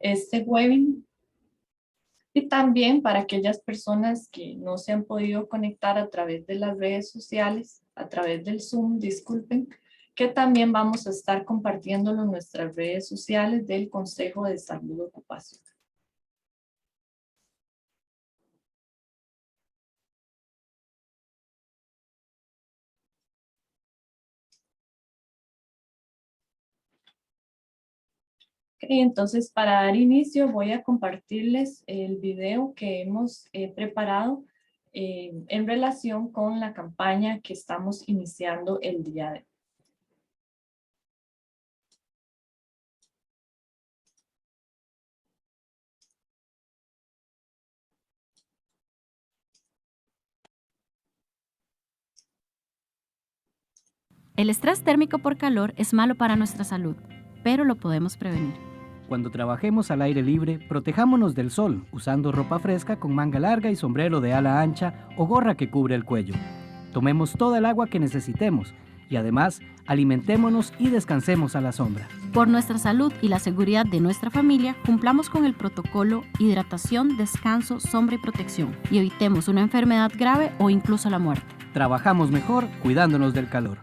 este webinar. Y también para aquellas personas que no se han podido conectar a través de las redes sociales, a través del Zoom, disculpen, que también vamos a estar compartiéndolo en nuestras redes sociales del Consejo de Salud Ocupacional. Entonces, para dar inicio, voy a compartirles el video que hemos preparado en relación con la campaña que estamos iniciando el día de hoy. El estrés térmico por calor es malo para nuestra salud, pero lo podemos prevenir. Cuando trabajemos al aire libre, protejámonos del sol usando ropa fresca con manga larga y sombrero de ala ancha o gorra que cubre el cuello. Tomemos toda el agua que necesitemos y además alimentémonos y descansemos a la sombra. Por nuestra salud y la seguridad de nuestra familia, cumplamos con el protocolo hidratación, descanso, sombra y protección y evitemos una enfermedad grave o incluso la muerte. Trabajamos mejor cuidándonos del calor.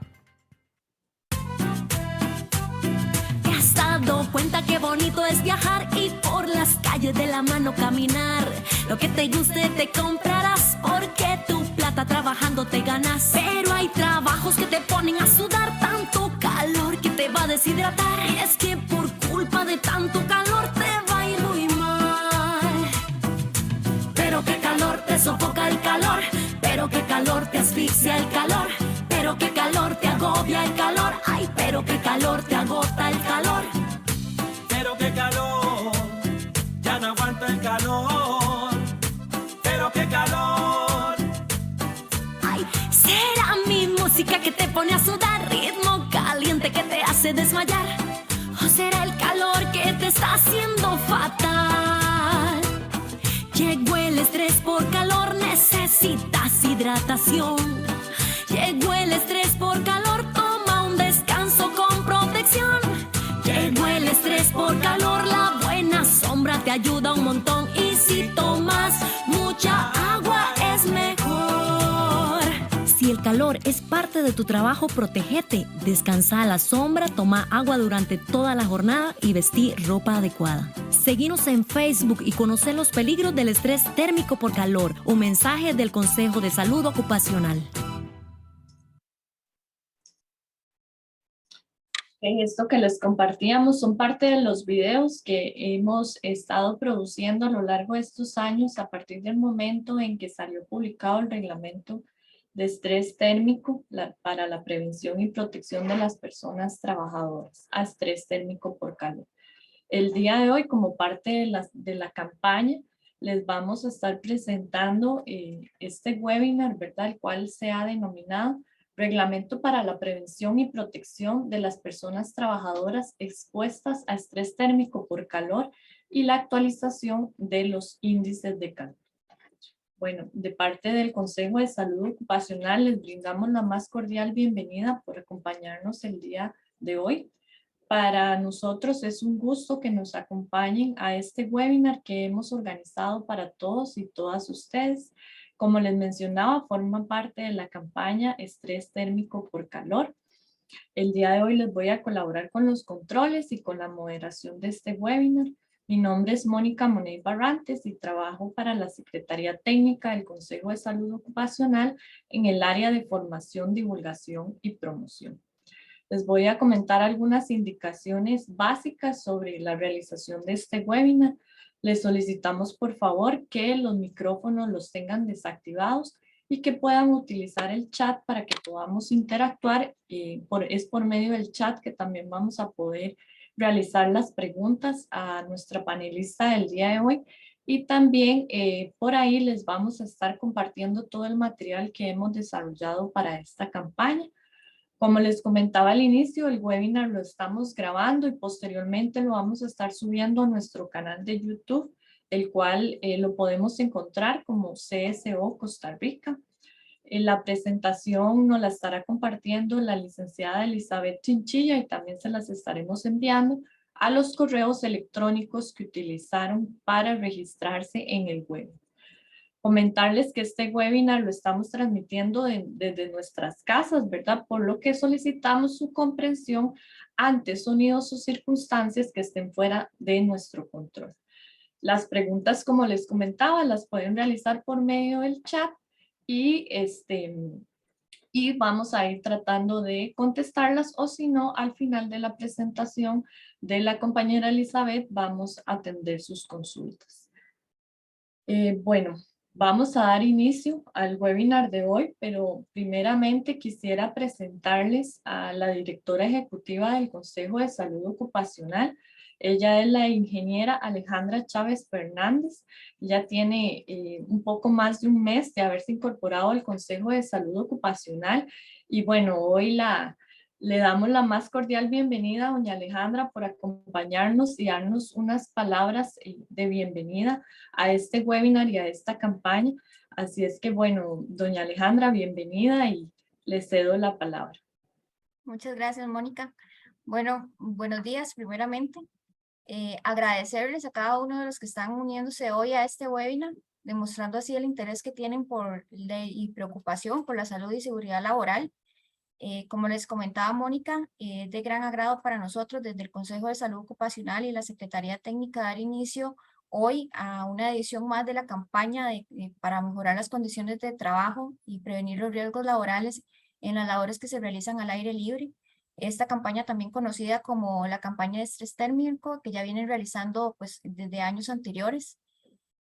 Cuenta qué bonito es viajar y por las calles de la mano caminar. Lo que te guste te comprarás porque tu plata trabajando te ganas. Pero hay trabajos que te ponen a sudar, tanto calor que te va a deshidratar. Y es que por culpa de tanto calor te va a ir muy mal. Pero qué calor te sofoca el calor, pero qué calor te asfixia el calor, pero qué calor te agobia el calor. Ay, pero qué calor te agota el calor. Pero qué calor, ya no aguanto el calor. Pero qué calor. Ay, será mi música que te pone a sudar, ritmo caliente que te hace desmayar. O será el calor que te está haciendo fatal. Llegó el estrés por calor, necesitas hidratación. Llegó el estrés por calor, toma un descanso con protección. Llegó el estrés por calor, la buena sombra te ayuda un montón. Y si tomas mucha agua es mejor. Si el calor es parte de tu trabajo, protégete. Descansa a la sombra, toma agua durante toda la jornada y vestí ropa adecuada. Seguinos en Facebook y conoce los peligros del estrés térmico por calor. Un mensaje del Consejo de Salud Ocupacional. Esto que les compartíamos son parte de los videos que hemos estado produciendo a lo largo de estos años a partir del momento en que salió publicado el reglamento de estrés térmico para la prevención y protección de las personas trabajadoras a estrés térmico por calor. El día de hoy, como parte de la campaña, les vamos a estar presentando este webinar, ¿verdad? El cual se ha denominado Reglamento para la prevención y protección de las personas trabajadoras expuestas a estrés térmico por calor y la actualización de los índices de calor. Bueno, de parte del Consejo de Salud Ocupacional les brindamos la más cordial bienvenida por acompañarnos el día de hoy. Para nosotros es un gusto que nos acompañen a este webinar que hemos organizado para todos y todas ustedes. Como les mencionaba, forma parte de la campaña Estrés Térmico por Calor. El día de hoy les voy a colaborar con los controles y con la moderación de este webinar. Mi nombre es Mónica Money Barrantes y trabajo para la Secretaría Técnica del Consejo de Salud Ocupacional en el área de formación, divulgación y promoción. Les voy a comentar algunas indicaciones básicas sobre la realización de este webinar. Les solicitamos por favor que los micrófonos los tengan desactivados y que puedan utilizar el chat para que podamos interactuar. Es por medio del chat que también vamos a poder realizar las preguntas a nuestra panelista del día de hoy. Y también por ahí les vamos a estar compartiendo todo el material que hemos desarrollado para esta campaña. Como les comentaba al inicio, el webinar lo estamos grabando y posteriormente lo vamos a estar subiendo a nuestro canal de YouTube, el cual lo podemos encontrar como CSO Costa Rica. La presentación nos la estará compartiendo la licenciada Elizabeth Chinchilla y también se las estaremos enviando a los correos electrónicos que utilizaron para registrarse en el webinar. Comentarles que este webinar lo estamos transmitiendo desde nuestras casas, ¿verdad? Por lo que solicitamos su comprensión ante sonidos o circunstancias que estén fuera de nuestro control. Las preguntas, como les comentaba, las pueden realizar por medio del chat y vamos a ir tratando de contestarlas, o si no, al final de la presentación de la compañera Elizabeth vamos a atender sus consultas. Bueno, vamos a dar inicio al webinar de hoy, pero primeramente quisiera presentarles a la directora ejecutiva del Consejo de Salud Ocupacional. Ella es la ingeniera Alejandra Chávez Fernández. Ya tiene un poco más de un mes de haberse incorporado al Consejo de Salud Ocupacional. Y bueno, hoy le damos la más cordial bienvenida a doña Alejandra por acompañarnos y darnos unas palabras de bienvenida a este webinar y a esta campaña. Así es que bueno, doña Alejandra, bienvenida y le cedo la palabra. Muchas gracias, Mónica. Bueno, buenos días primeramente. Agradecerles a cada uno de los que están uniéndose hoy a este webinar, demostrando así el interés que tienen y preocupación por la salud y seguridad laboral. Como les comentaba Mónica, es de gran agrado para nosotros desde el Consejo de Salud Ocupacional y la Secretaría Técnica dar inicio hoy a una edición más de la campaña para mejorar las condiciones de trabajo y prevenir los riesgos laborales en las labores que se realizan al aire libre. Esta campaña, también conocida como la campaña de estrés térmico, que ya vienen realizando pues desde años anteriores.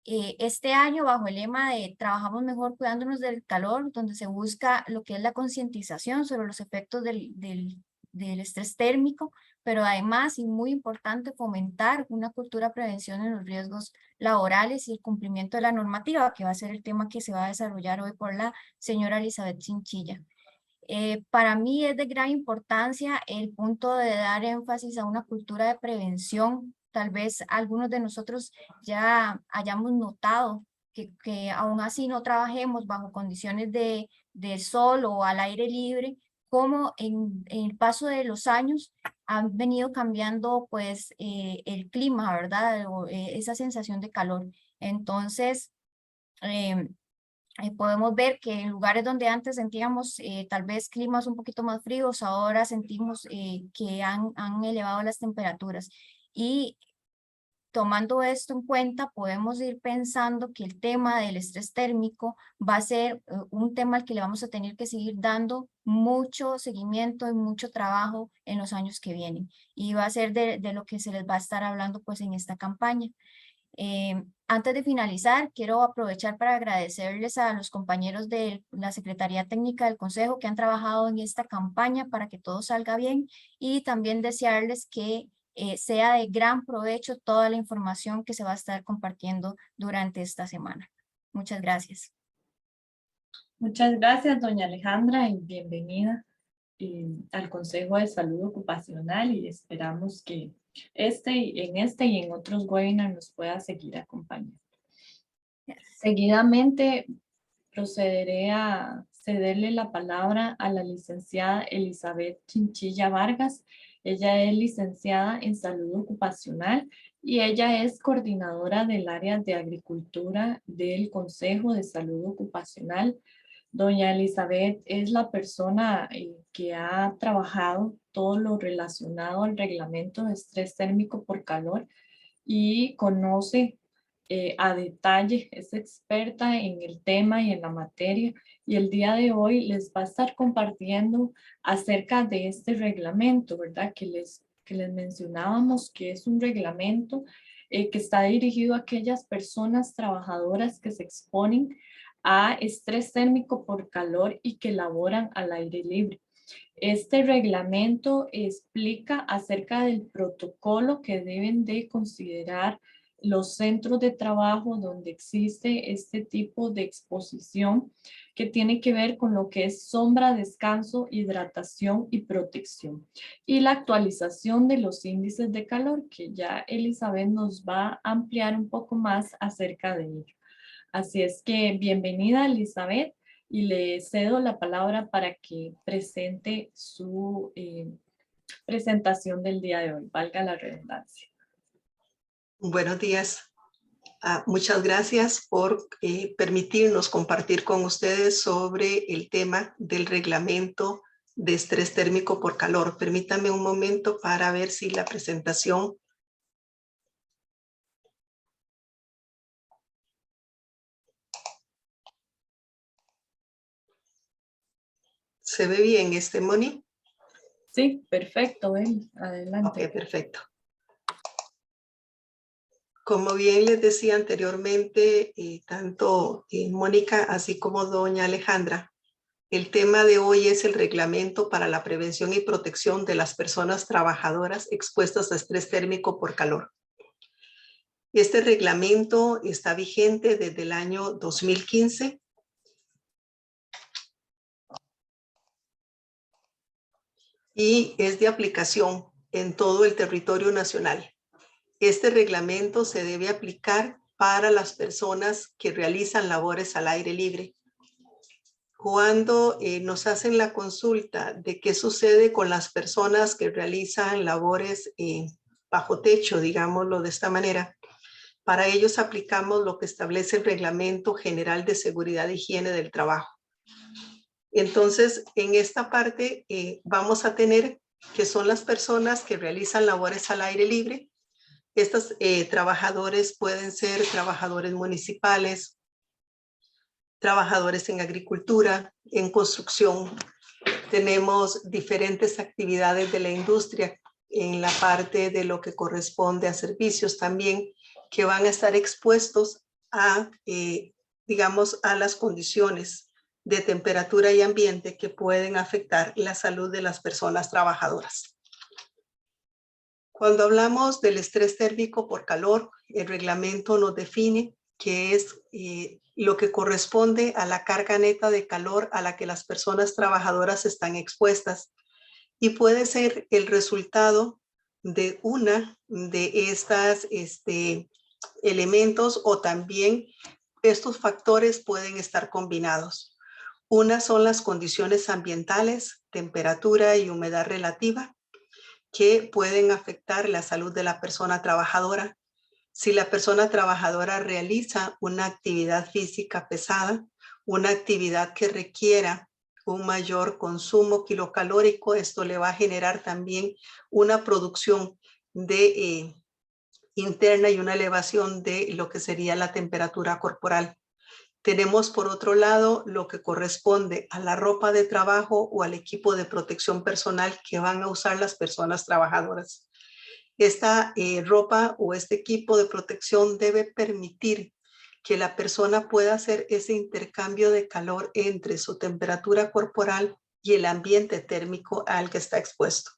Este año, bajo el lema de Trabajamos Mejor Cuidándonos del Calor, donde se busca lo que es la concientización sobre los efectos del estrés térmico, pero además, y muy importante, fomentar una cultura de prevención en los riesgos laborales y el cumplimiento de la normativa, que va a ser el tema que se va a desarrollar hoy por la señora Elizabeth Chinchilla. Para mí es de gran importancia el punto de dar énfasis a una cultura de prevención. Tal vez algunos de nosotros ya hayamos notado que aún así no trabajemos bajo condiciones de sol o al aire libre, como en el paso de los años han venido cambiando pues el clima, ¿verdad? Esa sensación de calor. Entonces, podemos ver que en lugares donde antes sentíamos tal vez climas un poquito más fríos, ahora sentimos que han elevado las temperaturas. Y tomando esto en cuenta, podemos ir pensando que el tema del estrés térmico va a ser un tema al que le vamos a tener que seguir dando mucho seguimiento y mucho trabajo en los años que vienen. Y va a ser de lo que se les va a estar hablando pues en esta campaña. Antes de finalizar, quiero aprovechar para agradecerles a los compañeros de la Secretaría Técnica del Consejo que han trabajado en esta campaña para que todo salga bien, y también desearles que sea de gran provecho toda la información que se va a estar compartiendo durante esta semana. Muchas gracias. Muchas gracias, doña Alejandra, y bienvenida al Consejo de Salud Ocupacional, y esperamos que en este y en otros webinars nos pueda seguir acompañando. Seguidamente procederé a cederle la palabra a la licenciada Elizabeth Chinchilla Vargas. Ella es licenciada en Salud Ocupacional y ella es coordinadora del área de Agricultura del Consejo de Salud Ocupacional. Doña Elizabeth es la persona que ha trabajado todo lo relacionado al reglamento de estrés térmico por calor y conoce a detalle, es experta en el tema y en la materia, y el día de hoy les va a estar compartiendo acerca de este reglamento, ¿verdad? Que les mencionábamos que es un reglamento que está dirigido a aquellas personas trabajadoras que se exponen a estrés térmico por calor y que laboran al aire libre. Este reglamento explica acerca del protocolo que deben de considerar los centros de trabajo donde existe este tipo de exposición, que tiene que ver con lo que es sombra, descanso, hidratación y protección. Y la actualización de los índices de calor, que ya Elizabeth nos va a ampliar un poco más acerca de ello. Así es que bienvenida, Elizabeth, y le cedo la palabra para que presente su presentación del día de hoy, valga la redundancia. Buenos días. Muchas gracias por permitirnos compartir con ustedes sobre el tema del reglamento de estrés térmico por calor. Permítanme un momento para ver si la presentación se ve bien, Moni. Sí, perfecto, ven, adelante. Ok, perfecto. Como bien les decía anteriormente, tanto Mónica así como doña Alejandra, el tema de hoy es el reglamento para la prevención y protección de las personas trabajadoras expuestas a estrés térmico por calor. Este reglamento está vigente desde el año 2015 y es de aplicación en todo el territorio nacional. Este reglamento se debe aplicar para las personas que realizan labores al aire libre. Cuando nos hacen la consulta de qué sucede con las personas que realizan labores bajo techo, digámoslo de esta manera, para ellos aplicamos lo que establece el Reglamento General de Seguridad e Higiene del Trabajo. Entonces, en esta parte vamos a tener que son las personas que realizan labores al aire libre. Estos trabajadores pueden ser trabajadores municipales, trabajadores en agricultura, en construcción. Tenemos diferentes actividades de la industria en la parte de lo que corresponde a servicios también, que van a estar expuestos a, digamos, a las condiciones de temperatura y ambiente que pueden afectar la salud de las personas trabajadoras. Cuando hablamos del estrés térmico por calor, el reglamento nos define que es lo que corresponde a la carga neta de calor a la que las personas trabajadoras están expuestas y puede ser el resultado de una de estas elementos o también estos factores pueden estar combinados. Una son las condiciones ambientales, temperatura y humedad relativa, que pueden afectar la salud de la persona trabajadora. Si la persona trabajadora realiza una actividad física pesada, una actividad que requiera un mayor consumo kilocalórico, esto le va a generar también una producción de, interna y una elevación de lo que sería la temperatura corporal. Tenemos por otro lado lo que corresponde a la ropa de trabajo o al equipo de protección personal que van a usar las personas trabajadoras. Esta ropa o este equipo de protección debe permitir que la persona pueda hacer ese intercambio de calor entre su temperatura corporal y el ambiente térmico al que está expuesto.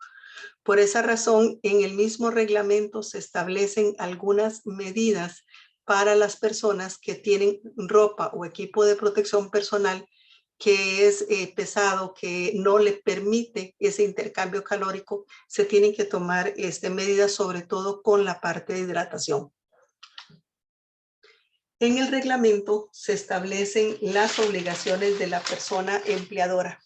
Por esa razón, en el mismo reglamento se establecen algunas medidas para las personas que tienen ropa o equipo de protección personal que es pesado, que no le permite ese intercambio calórico. Se tienen que tomar medidas sobre todo con la parte de hidratación. En el reglamento se establecen las obligaciones de la persona empleadora.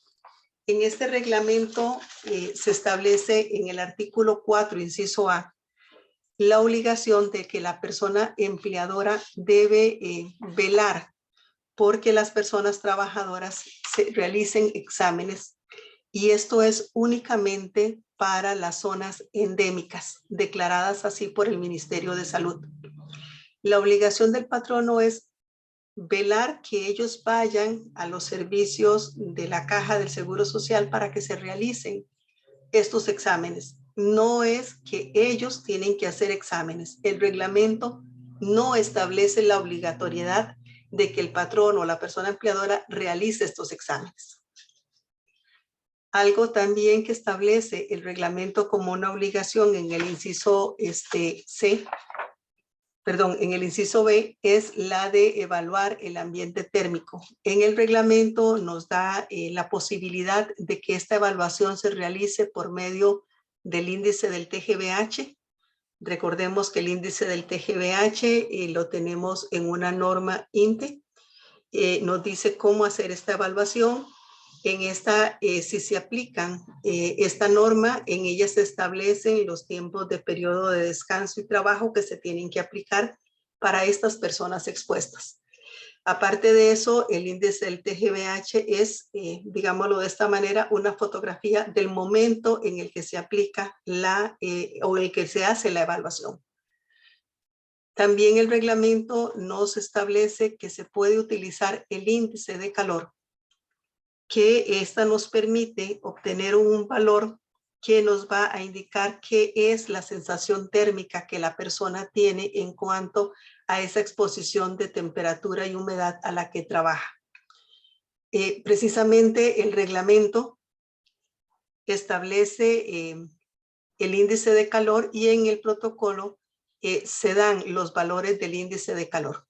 En este reglamento se establece en el artículo 4, inciso A, la obligación de que la persona empleadora debe velar porque las personas trabajadoras se realicen exámenes y esto es únicamente para las zonas endémicas, declaradas así por el Ministerio de Salud. La obligación del patrono es velar que ellos vayan a los servicios de la Caja del Seguro Social para que se realicen estos exámenes. No es que ellos tienen que hacer exámenes. El reglamento no establece la obligatoriedad de que el patrón o la persona empleadora realice estos exámenes. Algo también que establece el reglamento como una obligación en el inciso en el inciso B es la de evaluar el ambiente térmico. En el reglamento nos da la posibilidad de que esta evaluación se realice por medio del índice del TGVH. Recordemos que el índice del TGVH lo tenemos en una norma INTE. Nos dice cómo hacer esta evaluación En esta, si se aplican esta norma, en ella se establecen los tiempos de periodo de descanso y trabajo que se tienen que aplicar para estas personas expuestas. Aparte de eso, el índice del TGVH es, digámoslo de esta manera, una fotografía del momento en el que se aplica o en el que se hace la evaluación. También el reglamento nos establece que se puede utilizar el índice de calor, que esta nos permite obtener un valor que nos va a indicar qué es la sensación térmica que la persona tiene en cuanto a esa exposición de temperatura y humedad a la que trabaja. Precisamente el reglamento establece el índice de calor y en el protocolo se dan los valores del índice de calor.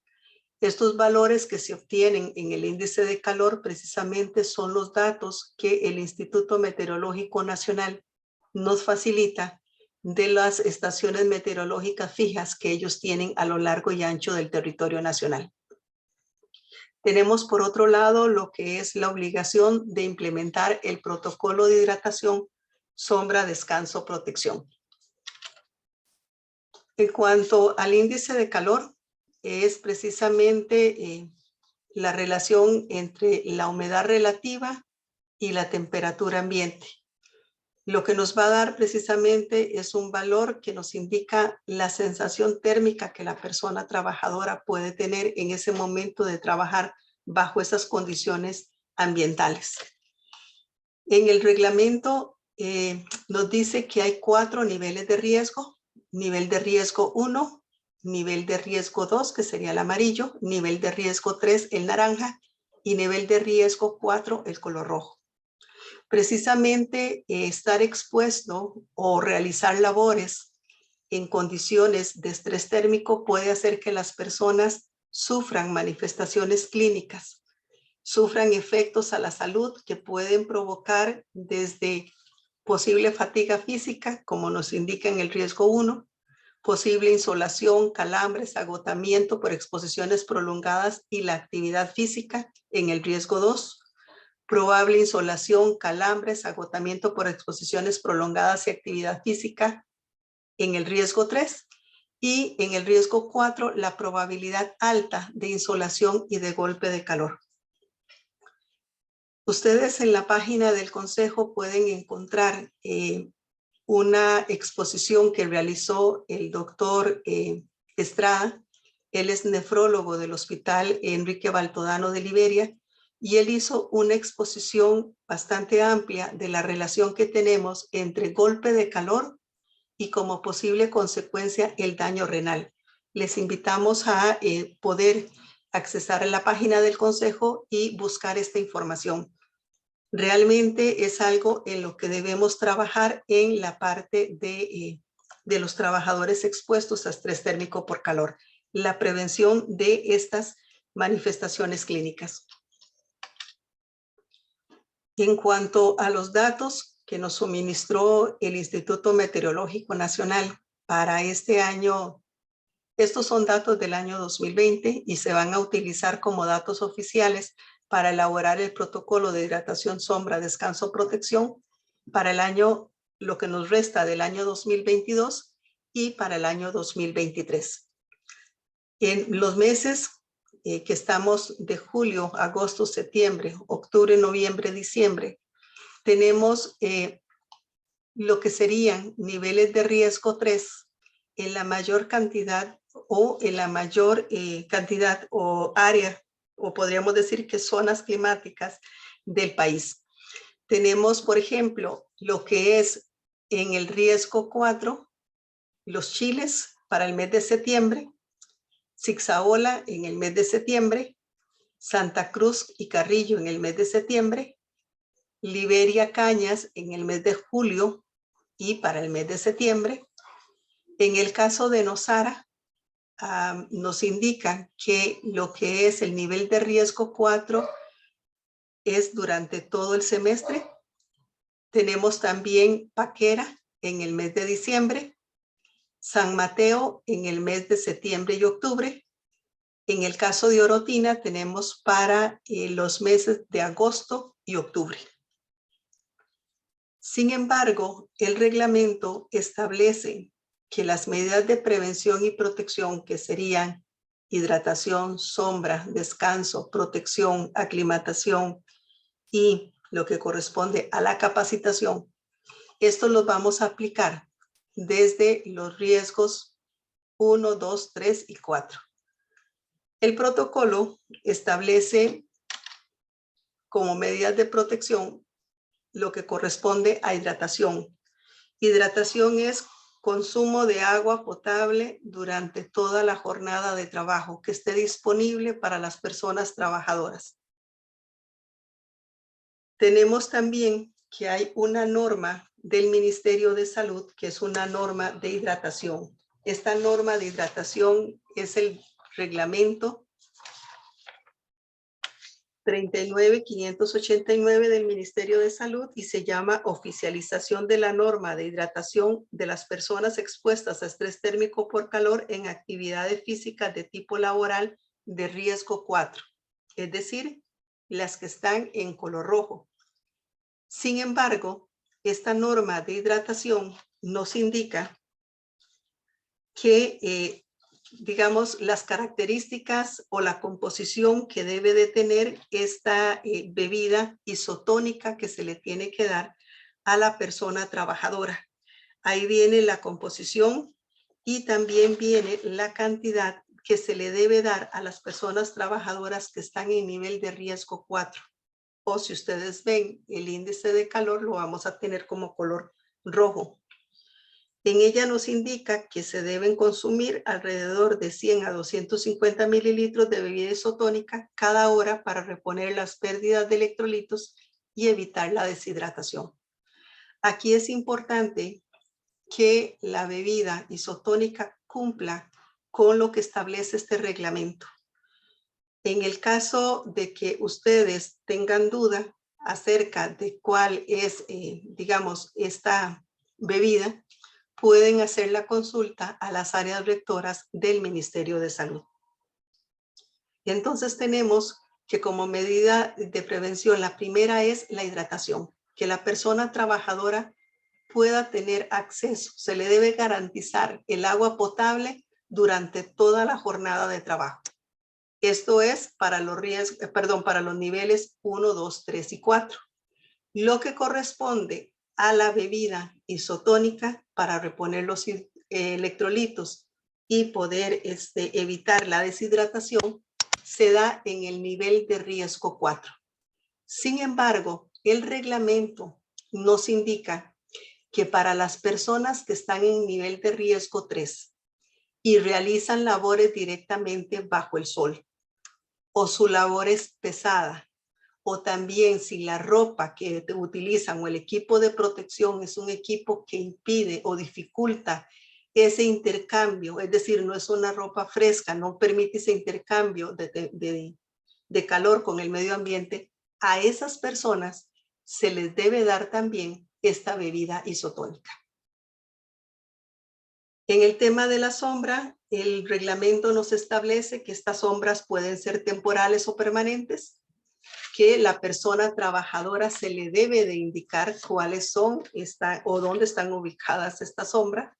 Estos valores que se obtienen en el índice de calor precisamente son los datos que el Instituto Meteorológico Nacional nos facilita de las estaciones meteorológicas fijas que ellos tienen a lo largo y ancho del territorio nacional. Tenemos por otro lado lo que es la obligación de implementar el protocolo de hidratación, sombra, descanso, protección. En cuanto al índice de calor, es precisamente la relación entre la humedad relativa y la temperatura ambiente. Lo que nos va a dar precisamente es un valor que nos indica la sensación térmica que la persona trabajadora puede tener en ese momento de trabajar bajo esas condiciones ambientales. En el reglamento nos dice que hay 4 niveles de riesgo. Nivel de riesgo 1, nivel de riesgo 2, que sería el amarillo, nivel de riesgo 3, el naranja, y nivel de riesgo 4, el color rojo. Precisamente estar expuesto o realizar labores en condiciones de estrés térmico puede hacer que las personas sufran manifestaciones clínicas, sufran efectos a la salud que pueden provocar desde posible fatiga física, como nos indica en el riesgo 1, posible insolación, calambres, agotamiento por exposiciones prolongadas y la actividad física en el riesgo 2, probable insolación, calambres, agotamiento por exposiciones prolongadas y actividad física en el riesgo 3, y en el riesgo 4, la probabilidad alta de insolación y de golpe de calor. Ustedes en la página del Consejo pueden encontrar una exposición que realizó el doctor Estrada. Él es nefrólogo del Hospital Enrique Baltodano de Liberia y él hizo una exposición bastante amplia de la relación que tenemos entre golpe de calor y como posible consecuencia el daño renal. Les invitamos a poder accesar a la página del Consejo y buscar esta información. Realmente es algo en lo que debemos trabajar en la parte de los trabajadores expuestos a estrés térmico por calor, la prevención de estas manifestaciones clínicas. En cuanto a los datos que nos suministró el Instituto Meteorológico Nacional para este año, estos son datos del año 2020 y se van a utilizar como datos oficiales para elaborar el protocolo de hidratación, sombra, descanso, protección para el año, lo que nos resta del año 2022 y para el año 2023. En los meses que estamos de julio, agosto, septiembre, octubre, noviembre, diciembre, tenemos lo que serían niveles de riesgo 3 en la mayor cantidad o en la mayor cantidad o área, o podríamos decir que zonas climáticas del país. Tenemos, por ejemplo, lo que es en el riesgo 4, los chiles para el mes de septiembre, Zixaola en el mes de septiembre, Santa Cruz y Carrillo en el mes de septiembre, Liberia, Cañas en el mes de julio y para el mes de septiembre. En el caso de Nosara, nos indican que lo que es el nivel de riesgo 4 es durante todo el semestre. Tenemos también Paquera en el mes de diciembre, San Mateo en el mes de septiembre y octubre. En el caso de Orotina tenemos para los meses de agosto y octubre. Sin embargo, el reglamento establece que las medidas de prevención y protección, que serían hidratación, sombra, descanso, protección, aclimatación y lo que corresponde a la capacitación, esto lo vamos a aplicar desde los riesgos 1, 2, 3 y 4. El protocolo establece como medidas de protección lo que corresponde a hidratación. Hidratación es consumo de agua potable durante toda la jornada de trabajo que esté disponible para las personas trabajadoras. Tenemos también que hay una norma del Ministerio de Salud, que es una norma de hidratación. Esta norma de hidratación es el reglamento 39.589 del Ministerio de Salud y se llama Oficialización de la norma de hidratación de las personas expuestas a estrés térmico por calor en actividades físicas de tipo laboral de riesgo 4, es decir, las que están en color rojo. Sin embargo, esta norma de hidratación nos indica que digamos, las características o la composición que debe de tener esta bebida isotónica que se le tiene que dar a la persona trabajadora. Ahí viene la composición y también viene la cantidad que se le debe dar a las personas trabajadoras que están en nivel de riesgo 4. O si ustedes ven el índice de calor, lo vamos a tener como color rojo. En ella nos indica que se deben consumir alrededor de 100 a 250 mililitros de bebida isotónica cada hora para reponer las pérdidas de electrolitos y evitar la deshidratación. Aquí es importante que la bebida isotónica cumpla con lo que establece este reglamento. En el caso de que ustedes tengan duda acerca de cuál es, digamos, esta bebida, pueden hacer la consulta a las áreas rectoras del Ministerio de Salud. Y entonces tenemos que como medida de prevención, la primera es la hidratación, que la persona trabajadora pueda tener acceso. Se le debe garantizar el agua potable durante toda la jornada de trabajo. Esto es para los para los niveles 1, 2, 3 y 4. Lo que corresponde a la bebida isotónica para reponer los electrolitos y poder evitar la deshidratación se da en el nivel de riesgo 4. Sin embargo, el reglamento nos indica que para las personas que están en nivel de riesgo 3 y realizan labores directamente bajo el sol o su labor es pesada, o también si la ropa que utilizan o el equipo de protección es un equipo que impide o dificulta ese intercambio, es decir, no es una ropa fresca, no permite ese intercambio de calor con el medio ambiente, a esas personas se les debe dar también esta bebida isotónica. En el tema de la sombra, el reglamento nos establece que estas sombras pueden ser temporales o permanentes, que la persona trabajadora se le debe de indicar cuáles son o dónde están ubicadas estas sombras.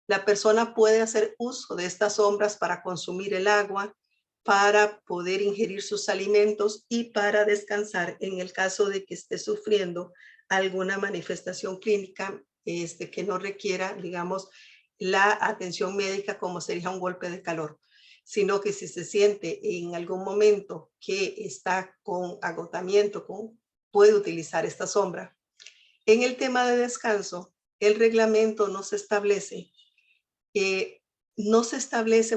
La persona puede hacer uso de estas sombras para consumir el agua, para poder ingerir sus alimentos y para descansar en el caso de que esté sufriendo alguna manifestación clínica que no requiera, digamos, la atención médica como sería un golpe de calor, sino que si se siente en algún momento que está con agotamiento, puede utilizar esta sombra. En el tema de descanso, el reglamento nos establece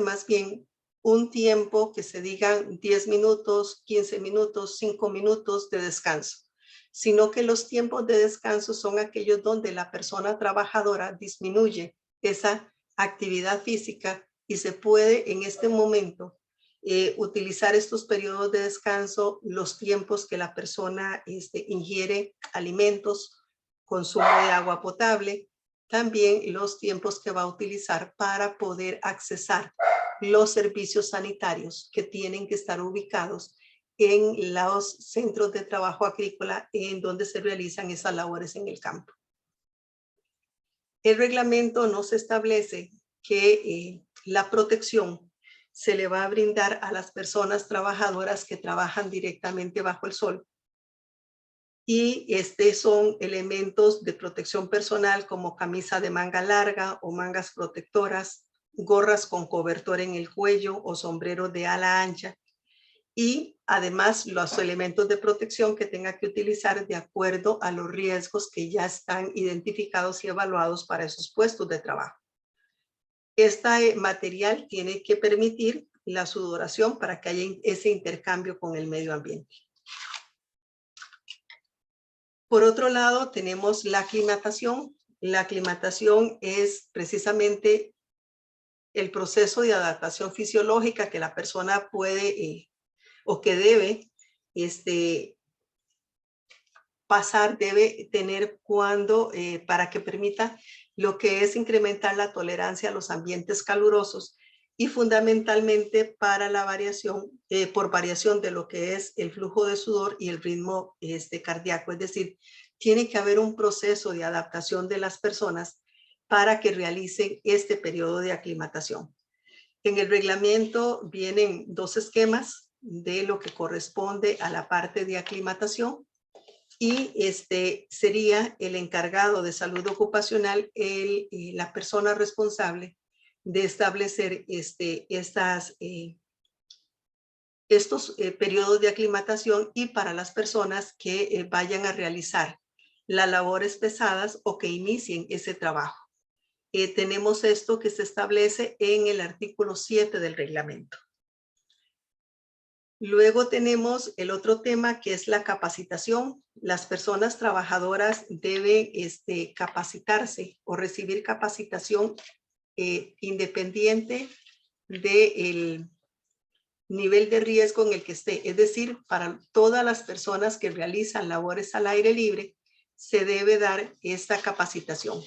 más bien un tiempo que se digan 10 minutos, 15 minutos, 5 minutos de descanso, sino que los tiempos de descanso son aquellos donde la persona trabajadora disminuye esa actividad física y se puede en este momento utilizar estos periodos de descanso, los tiempos que la persona ingiere alimentos, consumo de agua potable, también los tiempos que va a utilizar para poder accesar los servicios sanitarios que tienen que estar ubicados en los centros de trabajo agrícola en donde se realizan esas labores en el campo. El reglamento nos establece que la protección se le va a brindar a las personas trabajadoras que trabajan directamente bajo el sol. Y son elementos de protección personal como camisa de manga larga o mangas protectoras, gorras con cobertor en el cuello o sombrero de ala ancha. Y además los elementos de protección que tenga que utilizar de acuerdo a los riesgos que ya están identificados y evaluados para esos puestos de trabajo. Este material tiene que permitir la sudoración para que haya ese intercambio con el medio ambiente. Por otro lado, tenemos la aclimatación. La aclimatación es precisamente el proceso de adaptación fisiológica que la persona puede o que debe pasar, debe tener cuando, para que permita lo que es incrementar la tolerancia a los ambientes calurosos y fundamentalmente para la variación, por variación de lo que es el flujo de sudor y el ritmo cardíaco. Es decir, tiene que haber un proceso de adaptación de las personas para que realicen este periodo de aclimatación. En el reglamento vienen 2 esquemas de lo que corresponde a la parte de aclimatación y sería el encargado de salud ocupacional, la persona responsable de establecer estos periodos de aclimatación y para las personas que vayan a realizar las labores pesadas o que inicien ese trabajo. Tenemos esto que se establece en el artículo 7 del reglamento. Luego tenemos el otro tema que es la capacitación. Las personas trabajadoras deben capacitarse o recibir capacitación independiente del nivel de riesgo en el que esté. Es decir, para todas las personas que realizan labores al aire libre, se debe dar esta capacitación.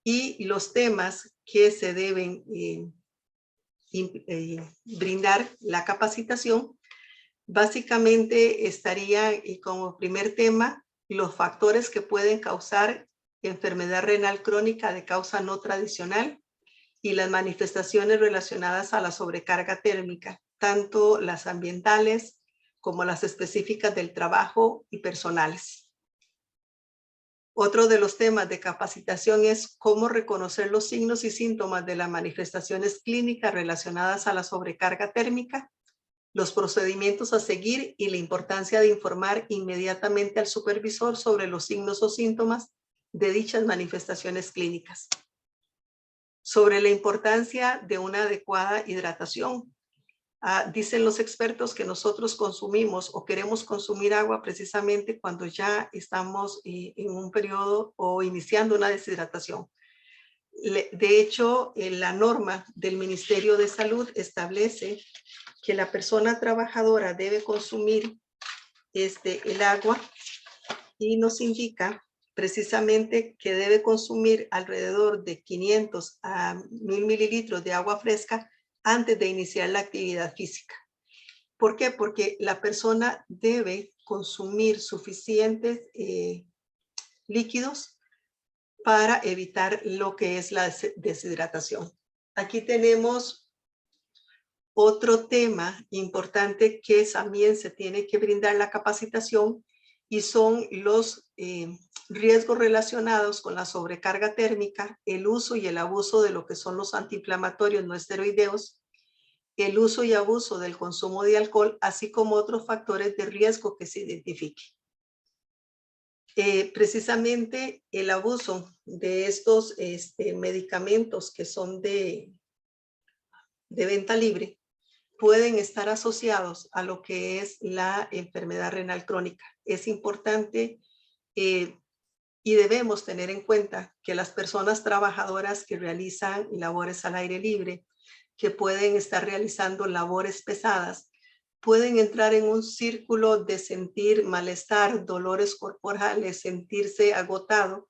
Y los temas que se deben brindar la capacitación, básicamente estaría como primer tema los factores que pueden causar enfermedad renal crónica de causa no tradicional y las manifestaciones relacionadas a la sobrecarga térmica, tanto las ambientales como las específicas del trabajo y personales. Otro de los temas de capacitación es cómo reconocer los signos y síntomas de las manifestaciones clínicas relacionadas a la sobrecarga térmica, los procedimientos a seguir y la importancia de informar inmediatamente al supervisor sobre los signos o síntomas de dichas manifestaciones clínicas. Sobre la importancia de una adecuada hidratación. Dicen los expertos que nosotros consumimos o queremos consumir agua precisamente cuando ya estamos en un periodo o iniciando una deshidratación. De hecho, la norma del Ministerio de Salud establece que la persona trabajadora debe consumir el agua y nos indica precisamente que debe consumir alrededor de 500 a 1000 mililitros de agua fresca antes de iniciar la actividad física. ¿Por qué? Porque la persona debe consumir suficientes líquidos para evitar lo que es la deshidratación. Aquí tenemos otro tema importante que también se tiene que brindar la capacitación y son los riesgos relacionados con la sobrecarga térmica, el uso y el abuso de lo que son los antiinflamatorios no esteroideos, el uso y abuso del consumo de alcohol, así como otros factores de riesgo que se identifiquen. Precisamente el abuso de estos medicamentos que son de venta libre pueden estar asociados a lo que es la enfermedad renal crónica. Es importante y debemos tener en cuenta que las personas trabajadoras que realizan labores al aire libre, que pueden estar realizando labores pesadas, pueden entrar en un círculo de sentir malestar, dolores corporales, sentirse agotado.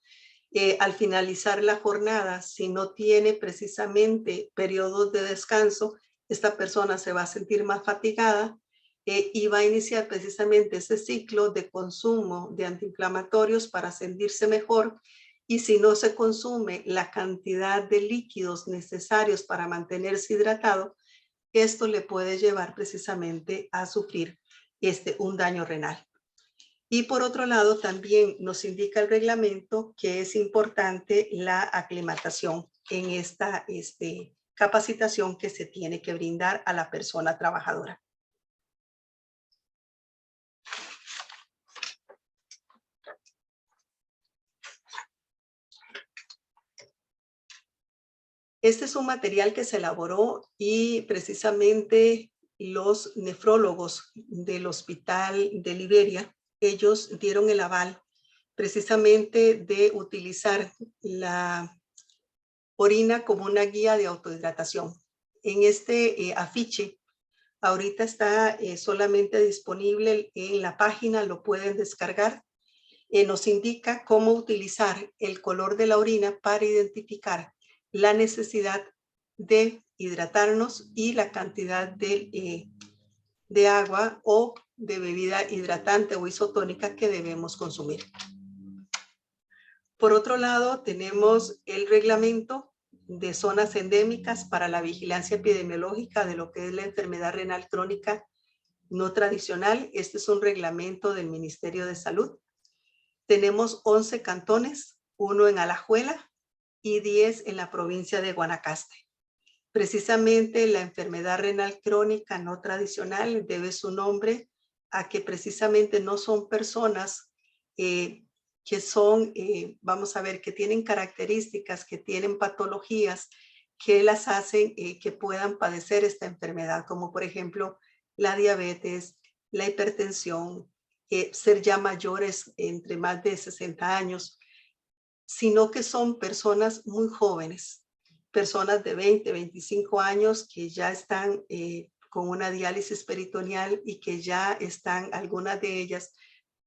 Al finalizar la jornada, si no tiene precisamente periodos de descanso, esta persona se va a sentir más fatigada y va a iniciar precisamente ese ciclo de consumo de antiinflamatorios para sentirse mejor. Y si no se consume la cantidad de líquidos necesarios para mantenerse hidratado, esto le puede llevar precisamente a sufrir un daño renal. Y por otro lado, también nos indica el reglamento que es importante la aclimatación en esta capacitación que se tiene que brindar a la persona trabajadora. Este es un material que se elaboró y precisamente los nefrólogos del Hospital de Liberia, ellos dieron el aval precisamente de utilizar la orina como una guía de autohidratación. En este afiche, ahorita está solamente disponible en la página, lo pueden descargar. Nos indica cómo utilizar el color de la orina para identificar la necesidad de hidratarnos y la cantidad de agua o de bebida hidratante o isotónica que debemos consumir. Por otro lado, tenemos el reglamento de zonas endémicas para la vigilancia epidemiológica de lo que es la enfermedad renal crónica no tradicional. Este es un reglamento del Ministerio de Salud. Tenemos 11 cantones, 1 en Alajuela y 10 en la provincia de Guanacaste. Precisamente la enfermedad renal crónica no tradicional debe su nombre a que precisamente no son personas que son, vamos a ver, que tienen características, que tienen patologías que las hacen que puedan padecer esta enfermedad, como por ejemplo la diabetes, la hipertensión, ser ya mayores entre más de 60 años, sino que son personas muy jóvenes, personas de 20, 25 años que ya están con una diálisis peritoneal y que ya están algunas de ellas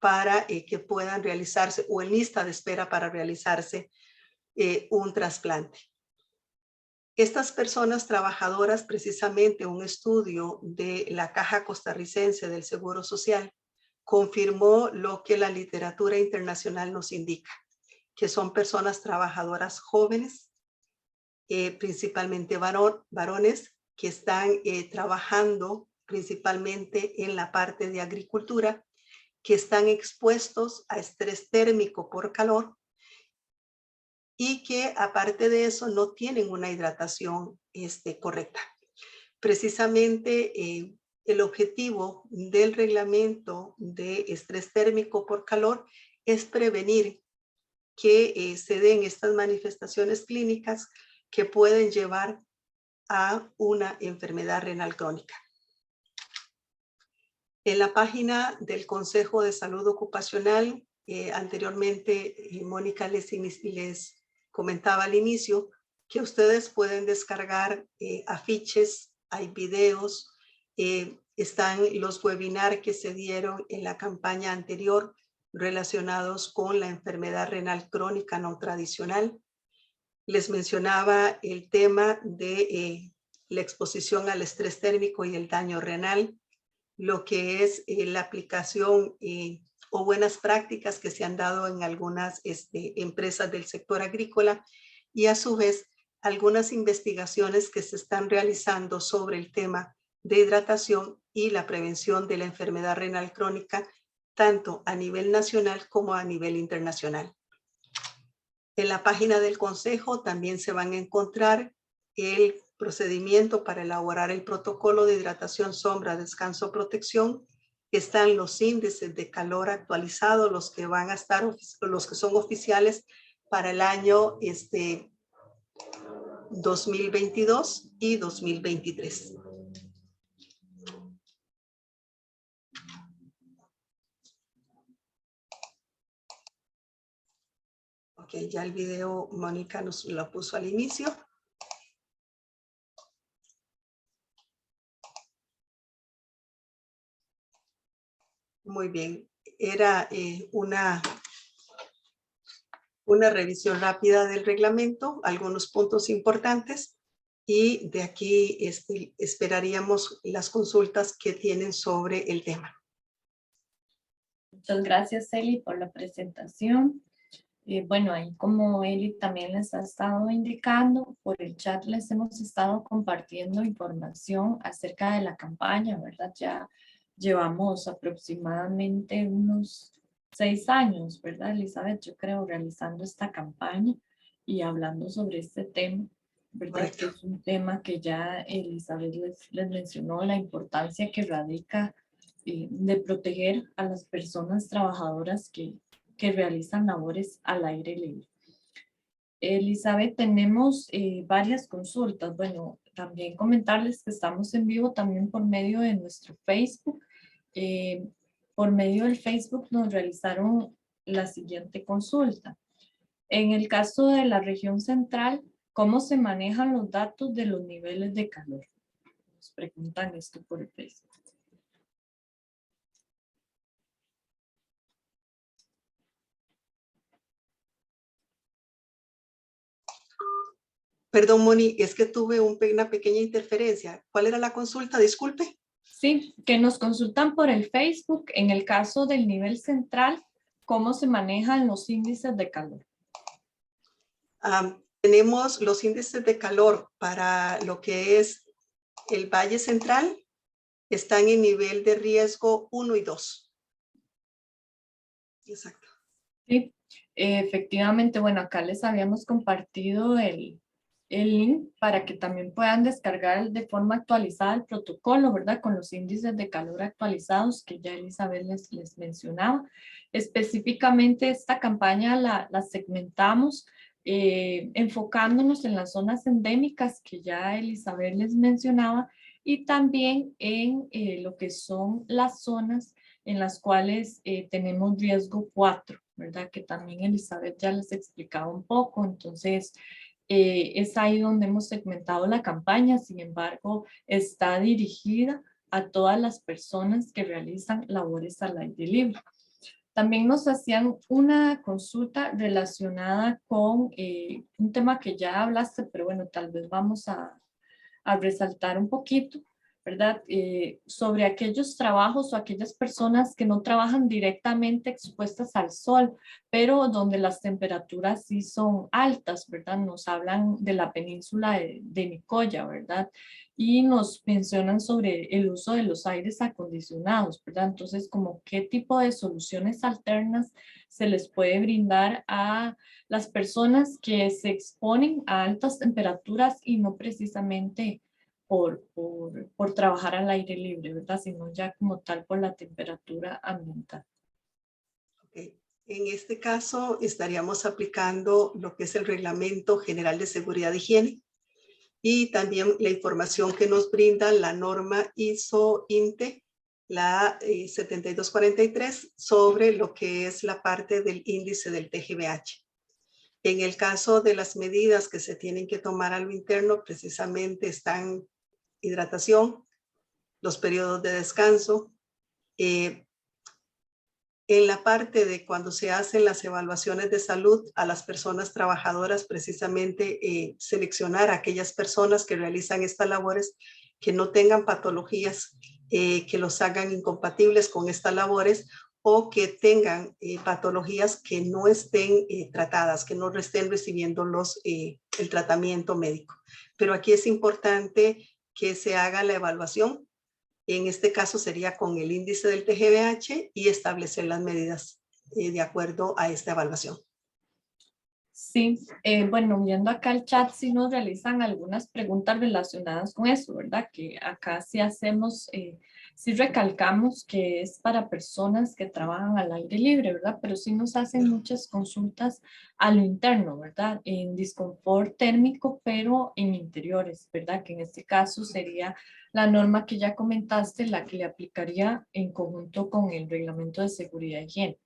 para que puedan realizarse o en lista de espera para realizarse un trasplante. Estas personas trabajadoras, precisamente un estudio de la Caja Costarricense del Seguro Social confirmó lo que la literatura internacional nos indica, que son personas trabajadoras jóvenes, principalmente varones, que están trabajando principalmente en la parte de agricultura, que están expuestos a estrés térmico por calor y que aparte de eso no tienen una hidratación correcta. Precisamente el objetivo del reglamento de estrés térmico por calor es prevenir que se den estas manifestaciones clínicas que pueden llevar a una enfermedad renal crónica. En la página del Consejo de Salud Ocupacional, anteriormente Mónica les comentaba al inicio que ustedes pueden descargar afiches, hay videos, están los webinars que se dieron en la campaña anterior relacionados con la enfermedad renal crónica no tradicional. Les mencionaba el tema de la exposición al estrés térmico y el daño renal, lo que es la aplicación o buenas prácticas que se han dado en algunas empresas del sector agrícola y a su vez algunas investigaciones que se están realizando sobre el tema de hidratación y la prevención de la enfermedad renal crónica, tanto a nivel nacional como a nivel internacional. En la página del Consejo también se van a encontrar el procedimiento para elaborar el protocolo de hidratación, sombra, descanso, protección. Están los índices de calor actualizados, los que van a estar, los que son oficiales para el año 2022 y 2023. Ok, ya el video Mónica nos lo puso al inicio. Muy bien, era una revisión rápida del reglamento, algunos puntos importantes. y de aquí esperaríamos las consultas que tienen sobre el tema. Muchas gracias, Eli, por la presentación. Bueno, ahí como Eli también les ha estado indicando, por el chat les hemos estado compartiendo información acerca de la campaña, ¿verdad? Ya llevamos aproximadamente unos 6 años, ¿verdad, Elizabeth? Yo creo, realizando esta campaña y hablando sobre este tema, ¿verdad? Correcto. Que es un tema que ya Elizabeth les mencionó, la importancia que radica de proteger a las personas trabajadoras que realizan labores al aire libre. Elizabeth, tenemos varias consultas. Bueno, también comentarles que estamos en vivo también por medio de nuestro Facebook. Por medio del Facebook nos realizaron la siguiente consulta. En el caso de la región central, ¿cómo se manejan los datos de los niveles de calor? Nos preguntan esto por el Facebook. Perdón, Moni, es que tuve una pequeña interferencia. ¿Cuál era la consulta? Disculpe. Sí, que nos consultan por el Facebook, en el caso del nivel central, ¿cómo se manejan los índices de calor? Tenemos los índices de calor para lo que es el Valle Central, están en nivel de riesgo 1 y 2. Exacto. Sí, efectivamente, bueno, acá les habíamos compartido el link para que también puedan descargar de forma actualizada el protocolo, ¿verdad? Con los índices de calor actualizados que ya Elizabeth les mencionaba. Específicamente esta campaña la segmentamos enfocándonos en las zonas endémicas que ya Elizabeth les mencionaba y también en lo que son las zonas en las cuales tenemos riesgo 4, ¿verdad? Que también Elizabeth ya les explicaba un poco. Entonces, es ahí donde hemos segmentado la campaña. Sin embargo, está dirigida a todas las personas que realizan labores al aire libre. También nos hacían una consulta relacionada con un tema que ya hablaste, pero bueno, tal vez vamos a resaltar un poquito, ¿verdad? Sobre aquellos trabajos o aquellas personas que no trabajan directamente expuestas al sol, pero donde las temperaturas sí son altas, ¿verdad? Nos hablan de la península de Nicoya, ¿verdad? Y nos mencionan sobre el uso de los aires acondicionados, ¿verdad? Entonces, como qué tipo de soluciones alternas se les puede brindar a las personas que se exponen a altas temperaturas y no precisamente por trabajar al aire libre, ¿verdad? Sino ya como tal por la temperatura ambiental. Okay. En este caso estaríamos aplicando lo que es el Reglamento General de Seguridad e Higiene y también la información que nos brinda la norma ISO-INTE, la 7243, sobre lo que es la parte del índice del TGVH. En el caso de las medidas que se tienen que tomar a lo interno, precisamente están hidratación, los periodos de descanso. En la parte de cuando se hacen las evaluaciones de salud a las personas trabajadoras, precisamente seleccionar a aquellas personas que realizan estas labores que no tengan patologías que los hagan incompatibles con estas labores o que tengan patologías que no estén tratadas, que no estén recibiendo el tratamiento médico. Pero aquí es importante que se haga la evaluación. En este caso sería con el índice del TGVH y establecer las medidas de acuerdo a esta evaluación. Sí, bueno, viendo acá el chat, sí nos realizan algunas preguntas relacionadas con eso, ¿verdad? Que acá sí hacemos, sí recalcamos que es para personas que trabajan al aire libre, ¿verdad? Pero sí nos hacen muchas consultas a lo interno, ¿verdad? En disconfort térmico, pero en interiores, ¿verdad? Que en este caso sería la norma que ya comentaste, la que le aplicaría en conjunto con el Reglamento de Seguridad y Higiene.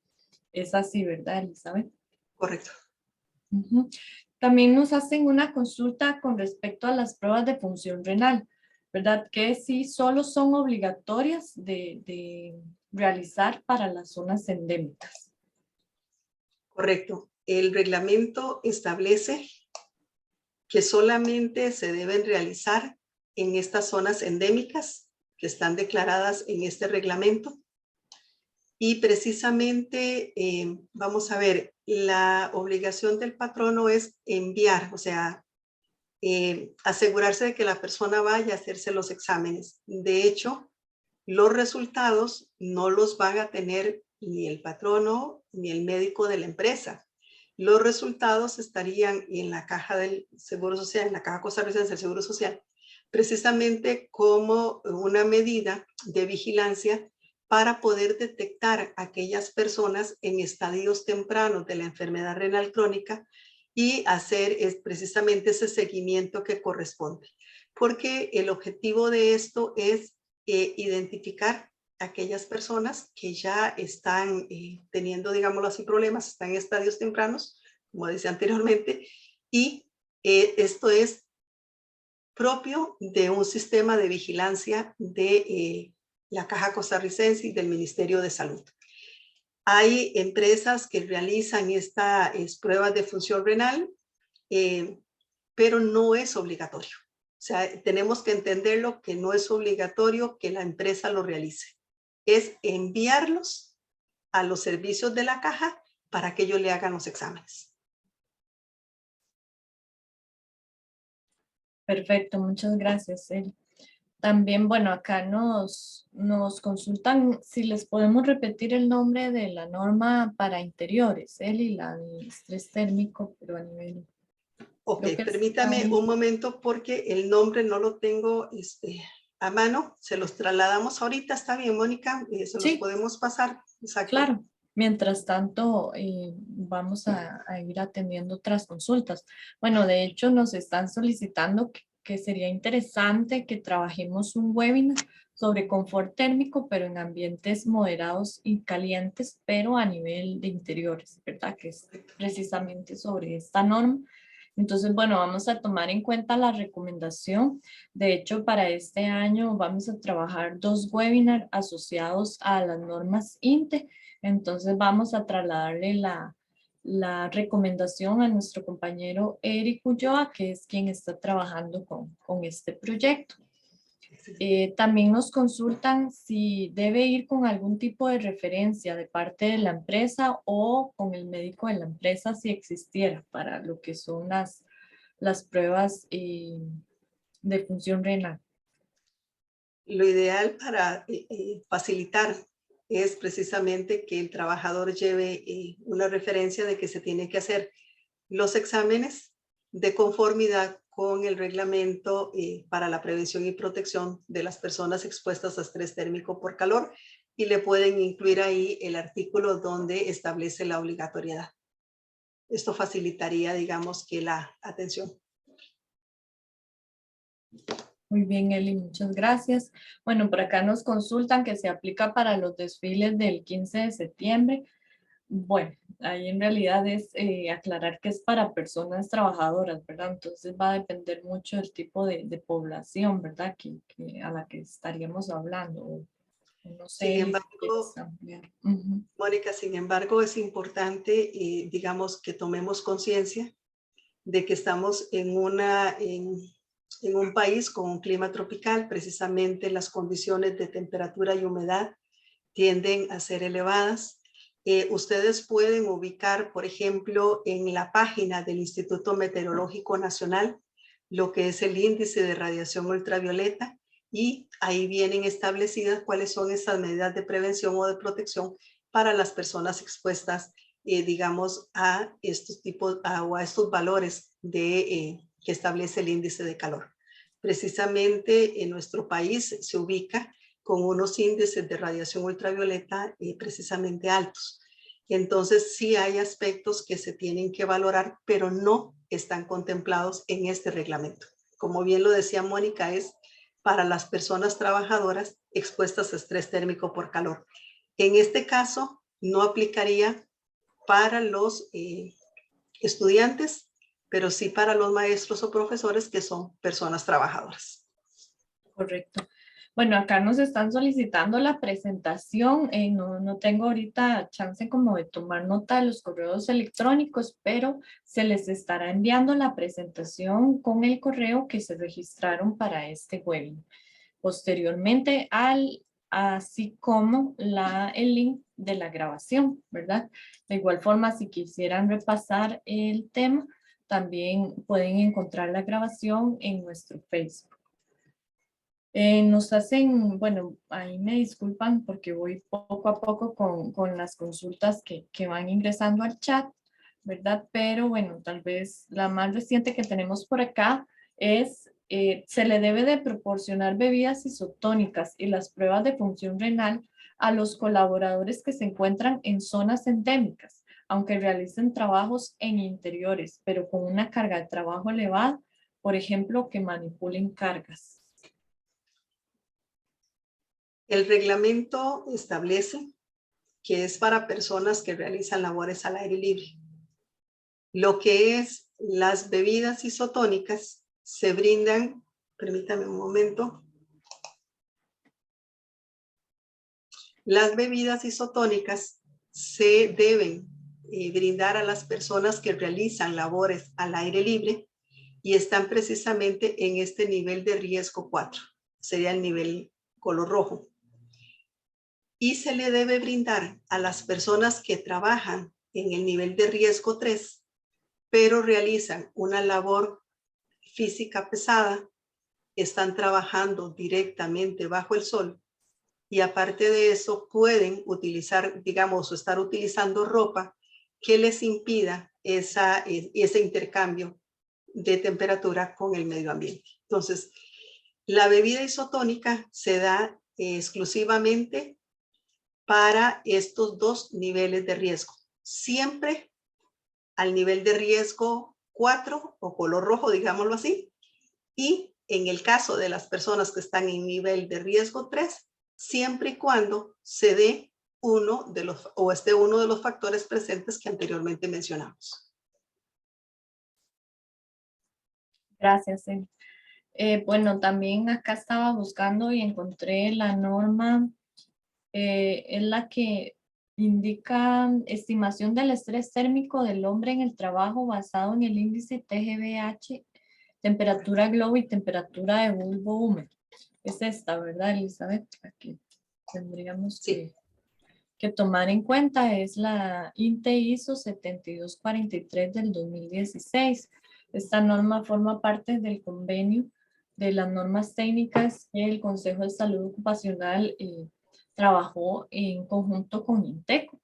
Es así, ¿verdad, Elizabeth? Correcto. También nos hacen una consulta con respecto a las pruebas de función renal, ¿verdad? Que sí solo son obligatorias de realizar para las zonas endémicas. Correcto. El reglamento establece que solamente se deben realizar en estas zonas endémicas que están declaradas en este reglamento. Y precisamente, vamos a ver, la obligación del patrono es enviar, o sea, asegurarse de que la persona vaya a hacerse los exámenes. De hecho, los resultados no los van a tener ni el patrono ni el médico de la empresa. Los resultados estarían en la caja del Seguro Social, en la caja costarricense del Seguro Social, precisamente como una medida de vigilancia para poder detectar a aquellas personas en estadios tempranos de la enfermedad renal crónica y hacer precisamente ese seguimiento que corresponde. Porque el objetivo de esto es identificar a aquellas personas que ya están teniendo, digámoslo así, problemas, están en estadios tempranos, como decía anteriormente, y esto es propio de un sistema de vigilancia de la Caja Costarricense y del Ministerio de Salud. Hay empresas que realizan estas pruebas de función renal, pero no es obligatorio. O sea, tenemos que entenderlo que no es obligatorio que la empresa lo realice. Es enviarlos a los servicios de la caja para que ellos le hagan los exámenes. Perfecto, muchas gracias, Eli. También, bueno, acá nos consultan si les podemos repetir el nombre de la norma para interiores, Eli, la del estrés térmico, pero a nivel... Ok, permítame un momento porque el nombre no lo tengo a mano. Se los trasladamos ahorita, ¿está bien, Mónica? Se los podemos pasar. Exacto. Claro. Mientras tanto, vamos a ir atendiendo otras consultas. Bueno, de hecho, nos están solicitando que sería interesante que trabajemos un webinar sobre confort térmico, pero en ambientes moderados y calientes, pero a nivel de interiores, ¿verdad? Que es precisamente sobre esta norma. Entonces, bueno, vamos a tomar en cuenta la recomendación. De hecho, para este año vamos a trabajar 2 webinars asociados a las normas INTE. Entonces, vamos a trasladarle la recomendación a nuestro compañero Eric Ulloa, que es quien está trabajando con este proyecto. También nos consultan si debe ir con algún tipo de referencia de parte de la empresa o con el médico de la empresa si existiera para lo que son las pruebas de función renal. Lo ideal para facilitar es precisamente que el trabajador lleve una referencia de que se tiene que hacer los exámenes de conformidad con el reglamento para la prevención y protección de las personas expuestas a estrés térmico por calor, y le pueden incluir ahí el artículo donde establece la obligatoriedad. Esto facilitaría, digamos, que la atención. Muy bien, Eli, muchas gracias. Bueno, por acá nos consultan que se aplica para los desfiles del 15 de septiembre. Bueno, ahí en realidad es aclarar que es para personas trabajadoras, ¿verdad? Entonces va a depender mucho del tipo de población, ¿verdad? A la que estaríamos hablando. No sé, Sin embargo, Mónica, sin embargo, es importante, digamos, que tomemos conciencia de que estamos en un país con un clima tropical. Precisamente las condiciones de temperatura y humedad tienden a ser elevadas. Ustedes pueden ubicar, por ejemplo, en la página del Instituto Meteorológico Nacional, lo que es el índice de radiación ultravioleta, y ahí vienen establecidas cuáles son esas medidas de prevención o de protección para las personas expuestas, digamos, a estos tipos o a estos valores que establece el índice de calor. Precisamente en nuestro país se ubica con unos índices de radiación ultravioleta precisamente altos. Entonces sí hay aspectos que se tienen que valorar, pero no están contemplados en este reglamento. Como bien lo decía Mónica, es para las personas trabajadoras expuestas a estrés térmico por calor. En este caso no aplicaría para los estudiantes, pero sí para los maestros o profesores que son personas trabajadoras. Correcto. Bueno, acá nos están solicitando la presentación. No tengo ahorita chance como de tomar nota de los correos electrónicos, pero se les estará enviando la presentación con el correo que se registraron para este webinar. Posteriormente, así como el link de la grabación, ¿verdad? De igual forma, si quisieran repasar el tema, también pueden encontrar la grabación en nuestro Facebook. Nos hacen, bueno, ahí me disculpan porque voy poco a poco con las consultas que van ingresando al chat, ¿verdad? Pero bueno, tal vez la más reciente que tenemos por acá es, se le debe de proporcionar bebidas isotónicas y las pruebas de función renal a los colaboradores que se encuentran en zonas endémicas, aunque realicen trabajos en interiores, pero con una carga de trabajo elevada, por ejemplo, que manipulen cargas. El reglamento establece que es para personas que realizan labores al aire libre. Lo que es las bebidas isotónicas se brindan, permítame un momento. Las bebidas isotónicas se deben brindar a las personas que realizan labores al aire libre y están precisamente en este nivel de riesgo 4, sería el nivel color rojo. Y se le debe brindar a las personas que trabajan en el nivel de riesgo 3, pero realizan una labor física pesada, están trabajando directamente bajo el sol y aparte de eso pueden utilizar, digamos, o estar utilizando ropa que les impida ese intercambio de temperatura con el medio ambiente. Entonces, la bebida isotónica se da exclusivamente para estos dos niveles de riesgo. Siempre al nivel de riesgo 4 o color rojo, digámoslo así. Y en el caso de las personas que están en nivel de riesgo 3, siempre y cuando se dé uno de los factores presentes que anteriormente mencionamos. Gracias. Bueno, también acá estaba buscando y encontré la norma, es la que indica estimación del estrés térmico del hombre en el trabajo basado en el índice TGVH, temperatura globo y temperatura de bulbo húmedo. Es esta, ¿verdad, Elizabeth? Aquí tendríamos que tomar en cuenta, es la INTE ISO 7243 del 2016. Esta norma forma parte del convenio de las normas técnicas que el Consejo de Salud Ocupacional trabajó en conjunto con INTECO,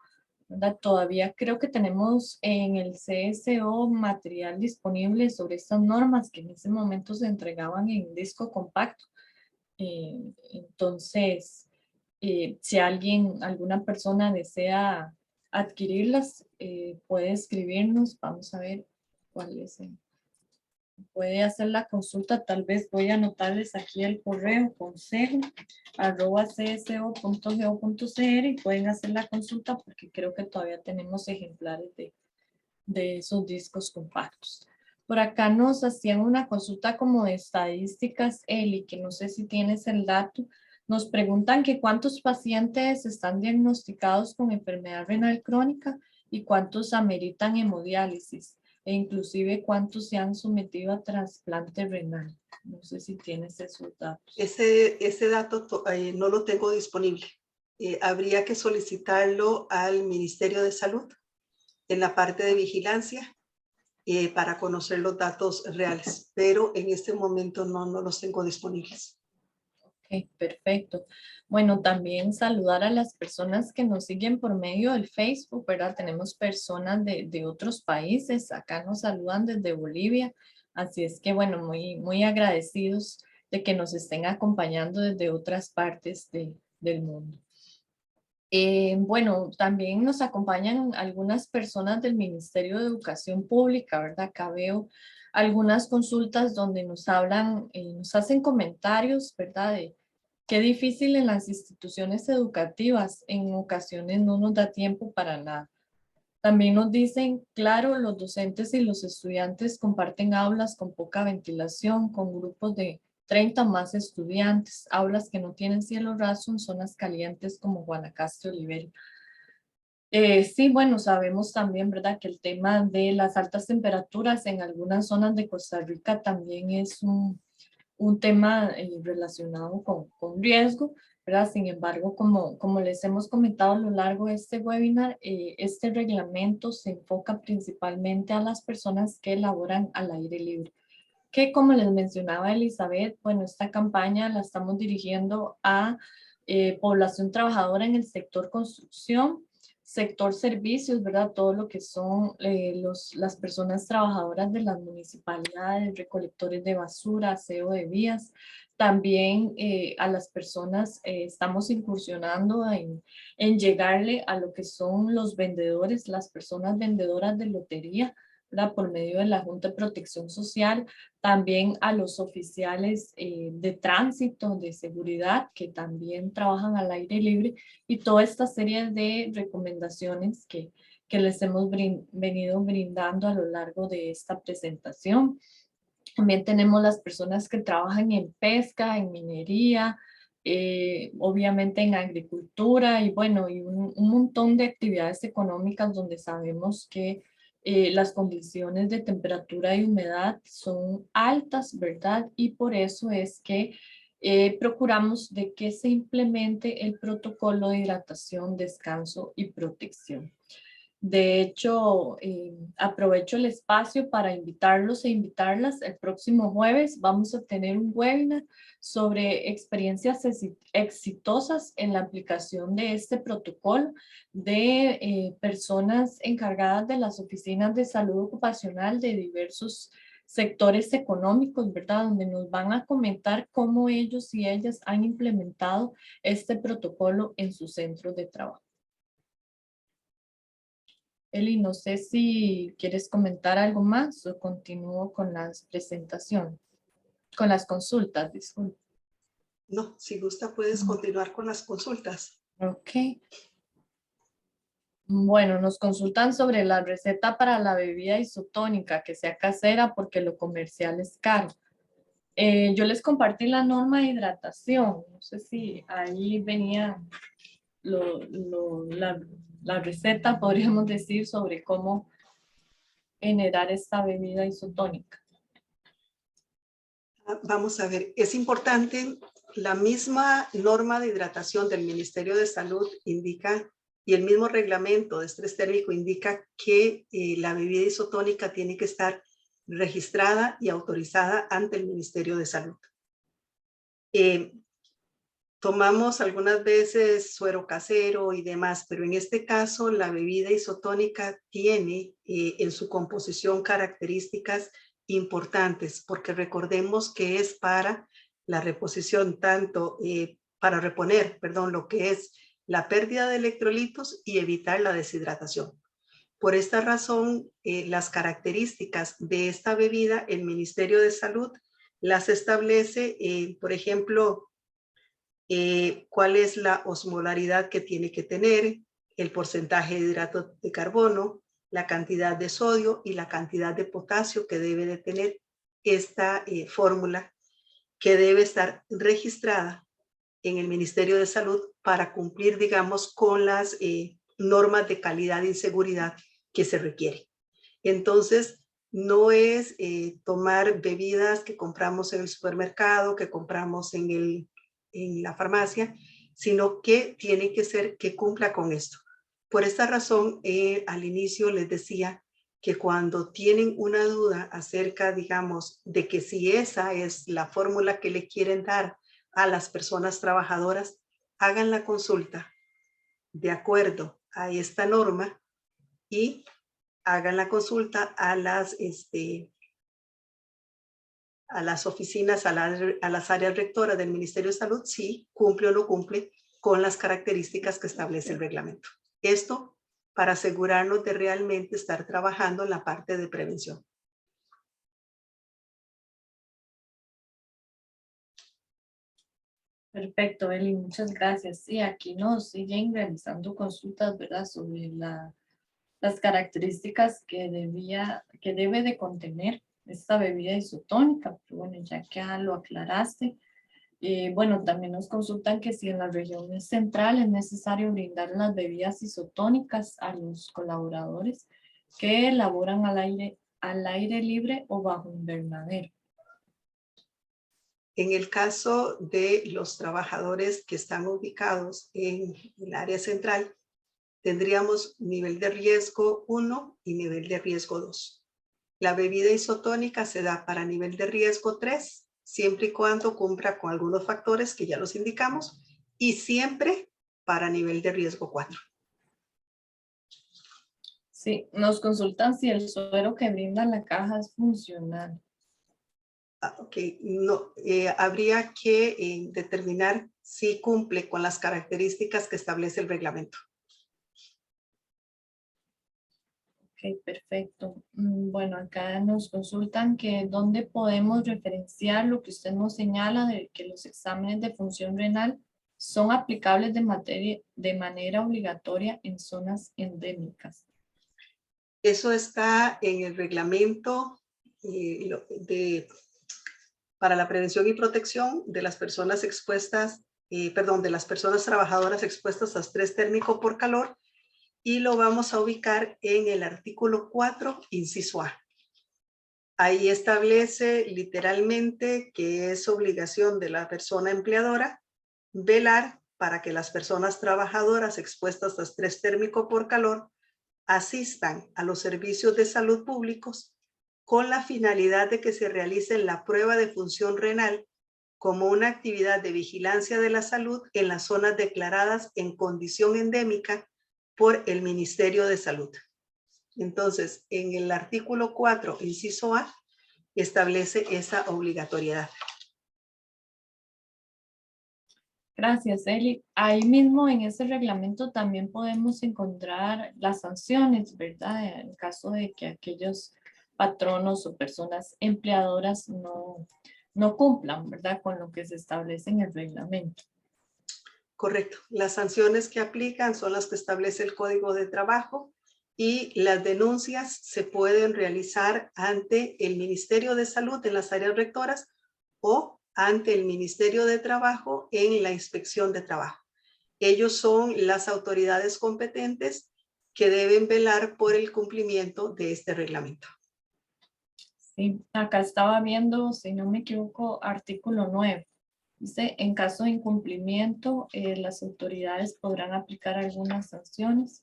¿verdad? Todavía creo que tenemos en el CSO material disponible sobre estas normas que en ese momento se entregaban en disco compacto. Entonces, si alguna persona desea adquirirlas, puede escribirnos. Vamos a ver cuál es. Puede hacer la consulta. Tal vez voy a anotarles aquí el correo consejo@cso.go.cr y pueden hacer la consulta porque creo que todavía tenemos ejemplares de esos discos compactos. Por acá nos hacían una consulta como de estadísticas, Eli, que no sé si tienes el dato. Nos preguntan que cuántos pacientes están diagnosticados con enfermedad renal crónica y cuántos ameritan hemodiálisis, e inclusive cuántos se han sometido a trasplante renal. No sé si tienes esos datos. Ese dato no lo tengo disponible. Habría que solicitarlo al Ministerio de Salud en la parte de vigilancia para conocer los datos reales, pero en este momento no los tengo disponibles. Ok, perfecto. Bueno, también saludar a las personas que nos siguen por medio del Facebook, ¿verdad? Tenemos personas de otros países, acá nos saludan desde Bolivia, así es que bueno, muy agradecidos de que nos estén acompañando desde otras partes del mundo. Bueno, también nos acompañan algunas personas del Ministerio de Educación Pública, ¿verdad? Acá veo algunas consultas donde nos hablan, nos hacen comentarios, ¿verdad? De qué difícil en las instituciones educativas, en ocasiones no nos da tiempo para nada. También nos dicen, claro, los docentes y los estudiantes comparten aulas con poca ventilación, con grupos de 30 o más estudiantes. Aulas que no tienen cielo raso en zonas calientes como Guanacaste, Oliveri. Sí, bueno, sabemos también, ¿verdad?, que el tema de las altas temperaturas en algunas zonas de Costa Rica también es un tema relacionado con riesgo, ¿verdad? Sin embargo, como les hemos comentado a lo largo de este webinar, este reglamento se enfoca principalmente a las personas que laboran al aire libre. Que como les mencionaba Elizabeth, bueno, esta campaña la estamos dirigiendo a población trabajadora en el sector construcción, sector servicios, ¿verdad? Todo lo que son las personas trabajadoras de las municipalidades, recolectores de basura, aseo de vías. También a las personas estamos incursionando en llegarle a lo que son los vendedores, las personas vendedoras de lotería, ¿verdad? Por medio de la Junta de Protección Social, también a los oficiales de tránsito, de seguridad, que también trabajan al aire libre, y toda esta serie de recomendaciones que les hemos venido brindando a lo largo de esta presentación. También tenemos las personas que trabajan en pesca, en minería, obviamente en agricultura y bueno, y un montón de actividades económicas donde sabemos que las condiciones de temperatura y humedad son altas, ¿verdad? Y por eso es que procuramos de que se implemente el protocolo de hidratación, descanso y protección. De hecho, aprovecho el espacio para invitarlos e invitarlas. El próximo jueves vamos a tener un webinar sobre experiencias exitosas en la aplicación de este protocolo de personas encargadas de las oficinas de salud ocupacional de diversos sectores económicos, ¿verdad? Donde nos van a comentar cómo ellos y ellas han implementado este protocolo en sus centros de trabajo. Eli, no sé si quieres comentar algo más o continúo con las presentaciones, con las consultas, disculpe. No, si gusta puedes continuar con las consultas. Ok. Bueno, nos consultan sobre la receta para la bebida isotónica, que sea casera porque lo comercial es caro. Yo les compartí la norma de hidratación. No sé si ahí venía la receta, podríamos decir, sobre cómo generar esta bebida isotónica. Vamos a ver, es importante, la misma norma de hidratación del Ministerio de Salud indica, y el mismo reglamento de estrés térmico indica que la bebida isotónica tiene que estar registrada y autorizada ante el Ministerio de Salud. Tomamos algunas veces suero casero y demás, pero en este caso la bebida isotónica tiene en su composición características importantes, porque recordemos que es para la reposición, tanto para reponer, perdón, lo que es la pérdida de electrolitos y evitar la deshidratación. Por esta razón, las características de esta bebida, el Ministerio de Salud las establece, por ejemplo, cuál es la osmolaridad que tiene que tener, el porcentaje de hidrato de carbono, la cantidad de sodio y la cantidad de potasio que debe de tener esta fórmula, que debe estar registrada en el Ministerio de Salud para cumplir, digamos, con las normas de calidad y seguridad que se requieren. Entonces, no es tomar bebidas que compramos en el supermercado, que compramos en la farmacia, sino que tiene que ser que cumpla con esto. Por esta razón, al inicio les decía que cuando tienen una duda acerca, digamos, de que si esa es la fórmula que le quieren dar a las personas trabajadoras, hagan la consulta de acuerdo a esta norma y hagan la consulta a las oficinas, a las áreas rectoras del Ministerio de Salud, si cumple o no cumple con las características que establece el reglamento. Esto para asegurarnos de realmente estar trabajando en la parte de prevención. Perfecto, Eli, muchas gracias. Sí, aquí nos siguen realizando consultas, ¿verdad?, sobre las características que debe de contener esta bebida isotónica, pero bueno, ya que lo aclaraste. Bueno, también nos consultan que si en las regiones centrales es necesario brindar las bebidas isotónicas a los colaboradores que elaboran al aire libre o bajo invernadero. En el caso de los trabajadores que están ubicados en el área central, tendríamos nivel de riesgo 1 y nivel de riesgo 2. La bebida isotónica se da para nivel de riesgo 3, siempre y cuando cumpla con algunos factores que ya los indicamos, y siempre para nivel de riesgo 4. Sí, nos consultan si el suero que brinda la caja es funcional. Ok, no, habría que determinar si cumple con las características que establece el reglamento. Ok, perfecto. Bueno, acá nos consultan que dónde podemos referenciar lo que usted nos señala de que los exámenes de función renal son aplicables de manera obligatoria en zonas endémicas. Eso está en el reglamento para la prevención y protección de las personas expuestas, de las personas trabajadoras expuestas a estrés térmico por calor, y lo vamos a ubicar en el artículo 4, inciso A. Ahí establece literalmente que es obligación de la persona empleadora velar para que las personas trabajadoras expuestas a estrés térmico por calor asistan a los servicios de salud públicos con la finalidad de que se realice la prueba de función renal como una actividad de vigilancia de la salud en las zonas declaradas en condición endémica por el Ministerio de Salud. Entonces, en el artículo 4, inciso A, establece esa obligatoriedad. Gracias, Eli. Ahí mismo en ese reglamento también podemos encontrar las sanciones, ¿verdad? En caso de que aquellos patronos o personas empleadoras no cumplan, ¿verdad? Con lo que se establece en el reglamento. Correcto. Las sanciones que aplican son las que establece el Código de Trabajo, y las denuncias se pueden realizar ante el Ministerio de Salud en las áreas rectoras o ante el Ministerio de Trabajo en la Inspección de Trabajo. Ellos son las autoridades competentes que deben velar por el cumplimiento de este reglamento. Sí, acá estaba viendo, si no me equivoco, artículo 9. Dice, en caso de incumplimiento, las autoridades podrán aplicar algunas sanciones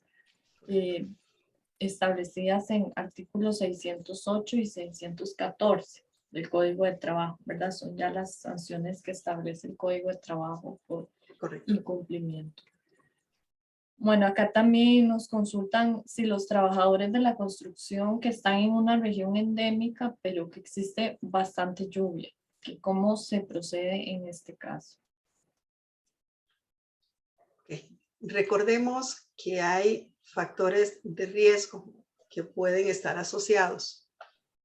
establecidas en artículos 608 y 614 del Código de Trabajo, ¿verdad? Son ya las sanciones que establece el Código de Trabajo por incumplimiento. Bueno, acá también nos consultan si los trabajadores de la construcción que están en una región endémica, pero que existe bastante lluvia, que cómo se procede en este caso. Okay. Recordemos que hay factores de riesgo que pueden estar asociados.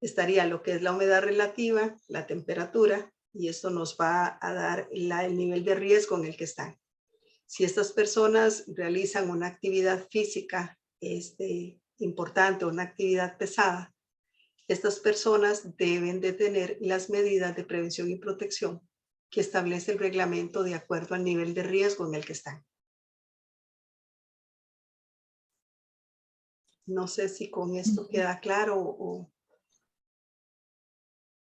Estaría lo que es la humedad relativa, la temperatura, y esto nos va a dar el nivel de riesgo en el que están. Si estas personas realizan una actividad física importante, una actividad pesada, estas personas deben de tener las medidas de prevención y protección que establece el reglamento de acuerdo al nivel de riesgo en el que están. No sé si con esto queda claro o...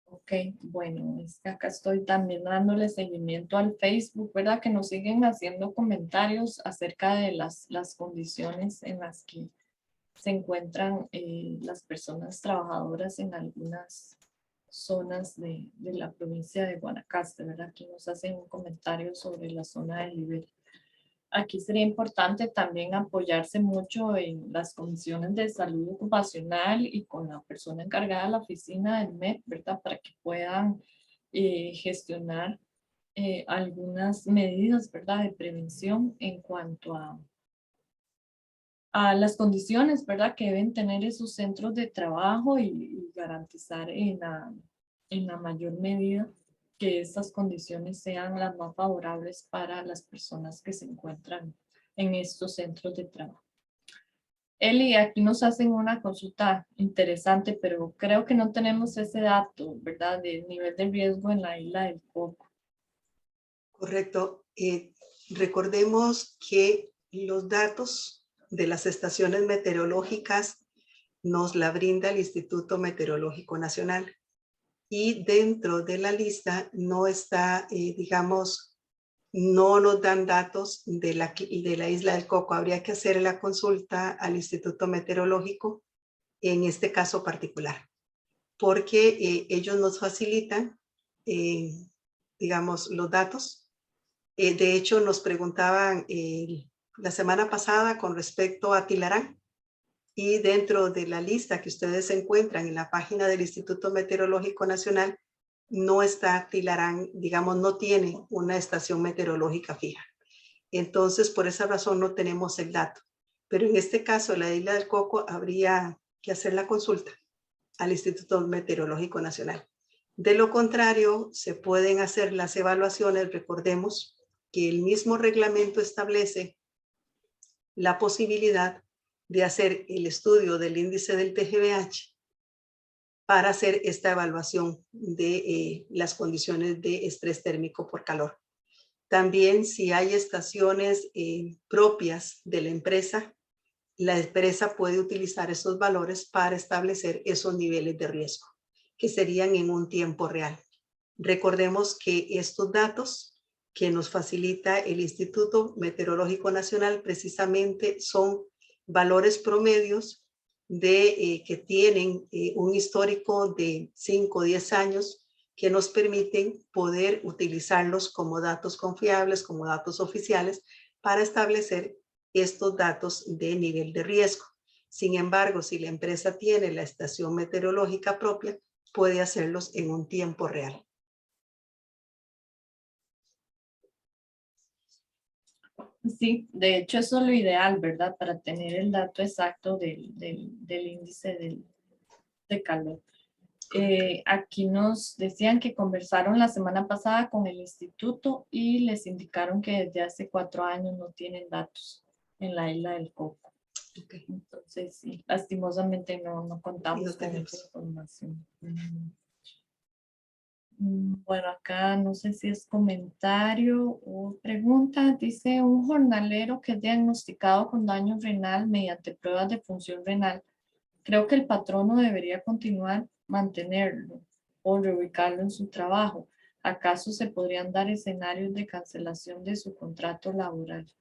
Ok, bueno, es que acá estoy también dándole seguimiento al Facebook, ¿verdad? Que nos siguen haciendo comentarios acerca de las condiciones en las que se encuentran las personas trabajadoras en algunas zonas de la provincia de Guanacaste, ¿verdad? Aquí nos hacen un comentario sobre la zona de Liberia. Aquí sería importante también apoyarse mucho en las comisiones de salud ocupacional y con la persona encargada de la oficina del MED, ¿verdad? Para que puedan gestionar algunas medidas, ¿verdad? De prevención en cuanto a las condiciones, ¿verdad? Que deben tener esos centros de trabajo y garantizar en la mayor medida que estas condiciones sean las más favorables para las personas que se encuentran en estos centros de trabajo. Eli, aquí nos hacen una consulta interesante, pero creo que no tenemos ese dato, ¿verdad? Del nivel de riesgo en la isla del Coco. Correcto. Recordemos que los datos de las estaciones meteorológicas nos la brinda el Instituto Meteorológico Nacional. Y dentro de la lista no está, digamos, no nos dan datos de la isla del Coco. Habría que hacer la consulta al Instituto Meteorológico en este caso particular, porque ellos nos facilitan, digamos, los datos. De hecho, nos preguntaban la semana pasada con respecto a Tilarán, y dentro de la lista que ustedes encuentran en la página del Instituto Meteorológico Nacional, no está Tilarán, digamos, no tiene una estación meteorológica fija. Entonces, por esa razón no tenemos el dato. Pero en este caso, la isla del Coco, habría que hacer la consulta al Instituto Meteorológico Nacional. De lo contrario, se pueden hacer las evaluaciones. Recordemos que el mismo reglamento establece la posibilidad de hacer el estudio del índice del TGVH para hacer esta evaluación de las condiciones de estrés térmico por calor. También, si hay estaciones propias de la empresa puede utilizar esos valores para establecer esos niveles de riesgo, que serían en un tiempo real. Recordemos que estos datos que nos facilita el Instituto Meteorológico Nacional precisamente son valores promedios que tienen un histórico de 5 o 10 años, que nos permiten poder utilizarlos como datos confiables, como datos oficiales, para establecer estos datos de nivel de riesgo. Sin embargo, si la empresa tiene la estación meteorológica propia, puede hacerlos en un tiempo real. Sí, de hecho eso es lo ideal, ¿verdad? Para tener el dato exacto del índice de calor. Aquí nos decían que conversaron la semana pasada con el instituto y les indicaron que desde hace 4 años no tienen datos en la isla del Coco. Okay. Entonces, sí, lastimosamente no contamos con esa información. Bueno, acá no sé si es comentario o pregunta. Dice, un jornalero que es diagnosticado con daño renal mediante pruebas de función renal, creo que el patrono debería continuar mantenerlo o reubicarlo en su trabajo. ¿Acaso se podrían dar escenarios de cancelación de su contrato laboral?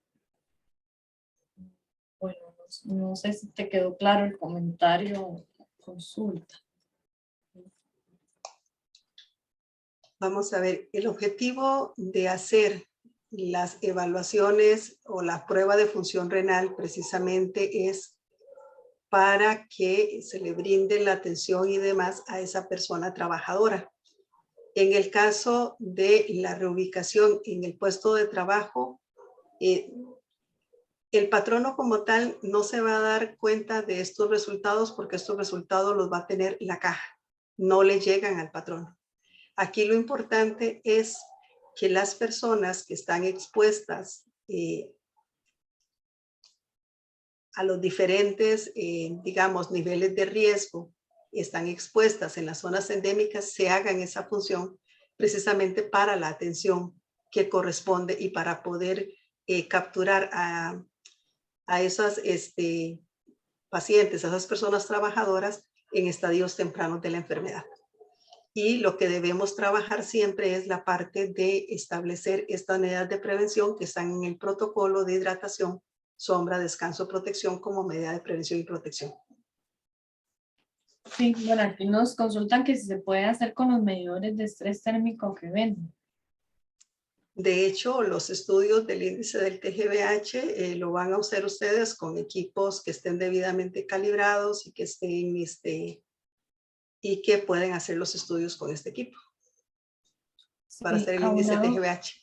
Bueno, no sé si te quedó claro el comentario o consulta. Vamos a ver, el objetivo de hacer las evaluaciones o la prueba de función renal precisamente es para que se le brinde la atención y demás a esa persona trabajadora. En el caso de la reubicación en el puesto de trabajo, el patrono como tal no se va a dar cuenta de estos resultados, porque estos resultados los va a tener la caja, no le llegan al patrono. Aquí lo importante es que las personas que están expuestas a los diferentes, digamos, niveles de riesgo, están expuestas en las zonas endémicas, se hagan esa función precisamente para la atención que corresponde y para poder capturar a esas pacientes, a esas personas trabajadoras en estadios tempranos de la enfermedad. Y lo que debemos trabajar siempre es la parte de establecer estas medidas de prevención que están en el protocolo de hidratación, sombra, descanso, protección como medida de prevención y protección. Sí, bueno, aquí nos consultan que si se puede hacer con los medidores de estrés térmico que venden. De hecho, los estudios del índice del TGVH lo van a hacer ustedes con equipos que estén debidamente calibrados y que estén y que pueden hacer los estudios con este equipo para hacer el índice TGVH.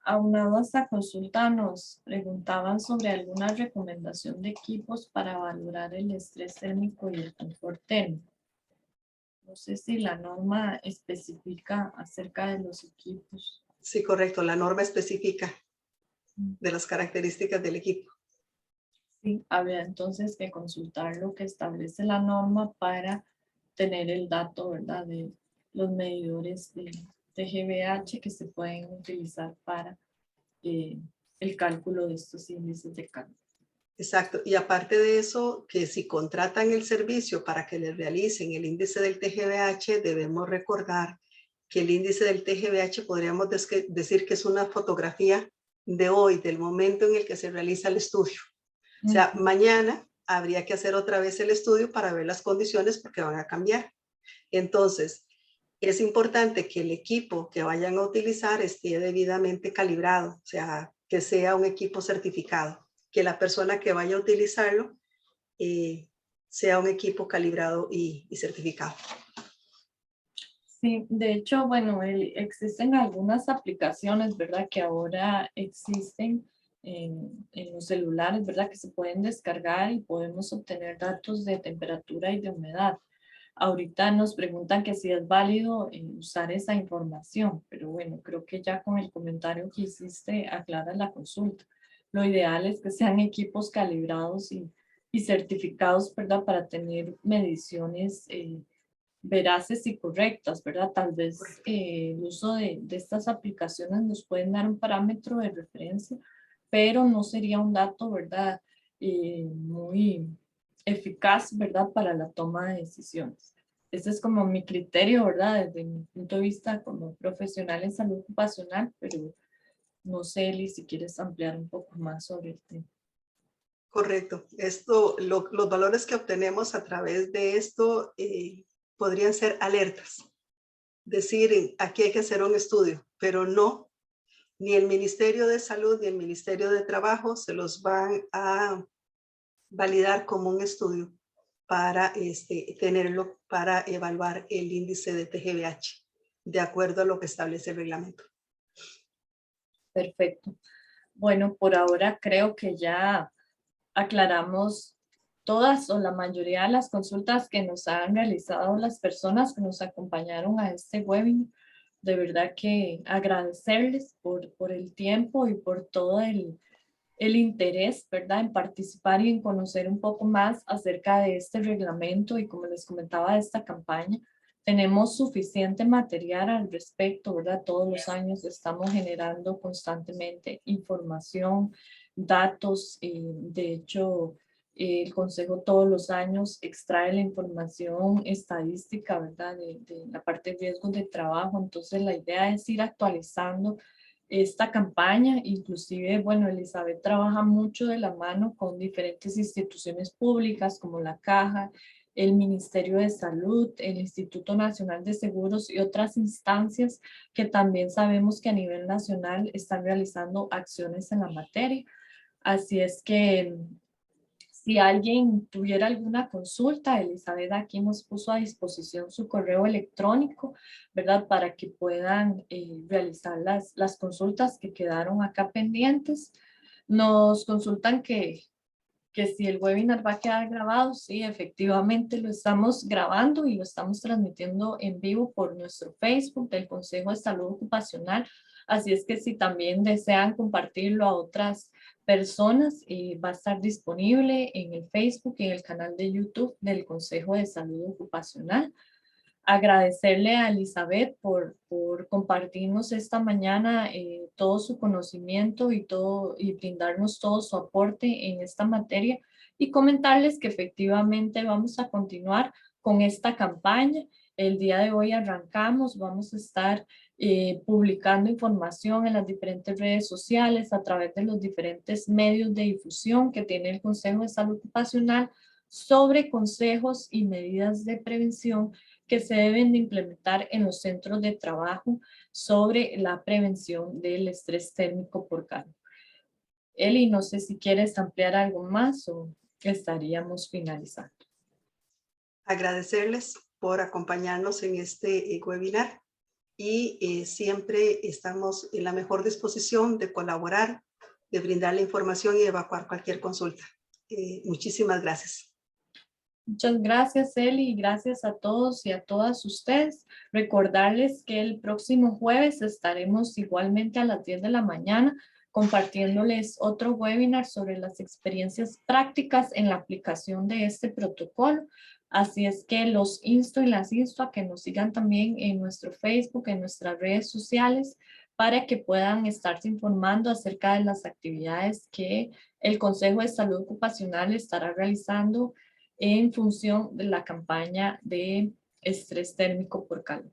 Aunado a esta consulta nos preguntaban sobre alguna recomendación de equipos para valorar el estrés térmico y el confort térmico. No sé si la norma especifica acerca de los equipos. Sí, correcto. La norma específica de las características del equipo. Sí, habría entonces que consultar lo que establece la norma para tener el dato, ¿verdad? De los medidores de GBH que se pueden utilizar para el cálculo de estos índices de calor. Exacto. Y aparte de eso, que si contratan el servicio para que les realicen el índice del TGVH, debemos recordar que el índice del TGVH podríamos decir que es una fotografía de hoy, del momento en el que se realiza el estudio. O sea, mañana habría que hacer otra vez el estudio para ver las condiciones porque van a cambiar. Entonces, es importante que el equipo que vayan a utilizar esté debidamente calibrado, o sea, que sea un equipo certificado, que la persona que vaya a utilizarlo sea un equipo calibrado y certificado. Sí, de hecho, bueno, existen algunas aplicaciones, ¿verdad? Que ahora existen en los celulares, ¿verdad? Que se pueden descargar y podemos obtener datos de temperatura y de humedad. Ahorita nos preguntan que si es válido usar esa información, pero bueno, creo que ya con el comentario que hiciste aclara la consulta. Lo ideal es que sean equipos calibrados y certificados, ¿verdad? Para tener mediciones veraces y correctas, ¿verdad? Tal vez el uso de estas aplicaciones nos pueden dar un parámetro de referencia, pero no sería un dato, ¿verdad? Muy eficaz, ¿verdad? Para la toma de decisiones. Ese es como mi criterio, ¿verdad? Desde mi punto de vista como profesional en salud ocupacional, pero no sé, Eli, si quieres ampliar un poco más sobre el tema. Correcto. Los valores que obtenemos a través de esto podrían ser alertas. Decir, aquí hay que hacer un estudio, pero no, ni el Ministerio de Salud ni el Ministerio de Trabajo se los van a validar como un estudio para tenerlo para evaluar el índice de TGVH, de acuerdo a lo que establece el reglamento. Perfecto. Bueno, por ahora creo que ya aclaramos todas o la mayoría de las consultas que nos han realizado las personas que nos acompañaron a este webinar. De verdad que agradecerles por el tiempo y por todo el interés, ¿verdad? En participar y en conocer un poco más acerca de este reglamento y como les comentaba de esta campaña. Tenemos suficiente material al respecto, ¿verdad? Todos los años estamos generando constantemente información, datos. De hecho, el Consejo todos los años extrae la información estadística, ¿verdad? De la parte de riesgos de trabajo. Entonces, la idea es ir actualizando esta campaña. Inclusive, bueno, Elizabeth trabaja mucho de la mano con diferentes instituciones públicas como la Caja, el Ministerio de Salud, el Instituto Nacional de Seguros y otras instancias que también sabemos que a nivel nacional están realizando acciones en la materia. Así es que si alguien tuviera alguna consulta, Elizabeth aquí nos puso a disposición su correo electrónico, ¿verdad? Para que puedan realizar las consultas que quedaron acá pendientes. Nos consultan que si el webinar va a quedar grabado. Sí, efectivamente lo estamos grabando y lo estamos transmitiendo en vivo por nuestro Facebook del Consejo de Salud Ocupacional. Así es que si también desean compartirlo a otras personas, va a estar disponible en el Facebook y en el canal de YouTube del Consejo de Salud Ocupacional. Agradecerle a Elizabeth por compartirnos esta mañana todo su conocimiento y brindarnos todo su aporte en esta materia y comentarles que efectivamente vamos a continuar con esta campaña. El día de hoy arrancamos, vamos a estar publicando información en las diferentes redes sociales a través de los diferentes medios de difusión que tiene el Consejo de Salud Ocupacional sobre consejos y medidas de prevención que se deben de implementar en los centros de trabajo sobre la prevención del estrés térmico por calor. Eli, no sé si quieres ampliar algo más o estaríamos finalizando. Agradecerles por acompañarnos en este webinar y siempre estamos en la mejor disposición de colaborar, de brindar la información y evacuar cualquier consulta. Muchísimas gracias. Muchas gracias, Eli, y gracias a todos y a todas ustedes. Recordarles que el próximo jueves estaremos igualmente a las 10 de la mañana compartiéndoles otro webinar sobre las experiencias prácticas en la aplicación de este protocolo. Así es que los insto y las insto a que nos sigan también en nuestro Facebook, en nuestras redes sociales, para que puedan estarse informando acerca de las actividades que el Consejo de Salud Ocupacional estará realizando en función de la campaña de estrés térmico por calor.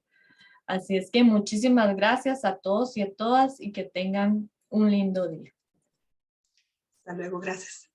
Así es que muchísimas gracias a todos y a todas y que tengan un lindo día. Hasta luego, gracias.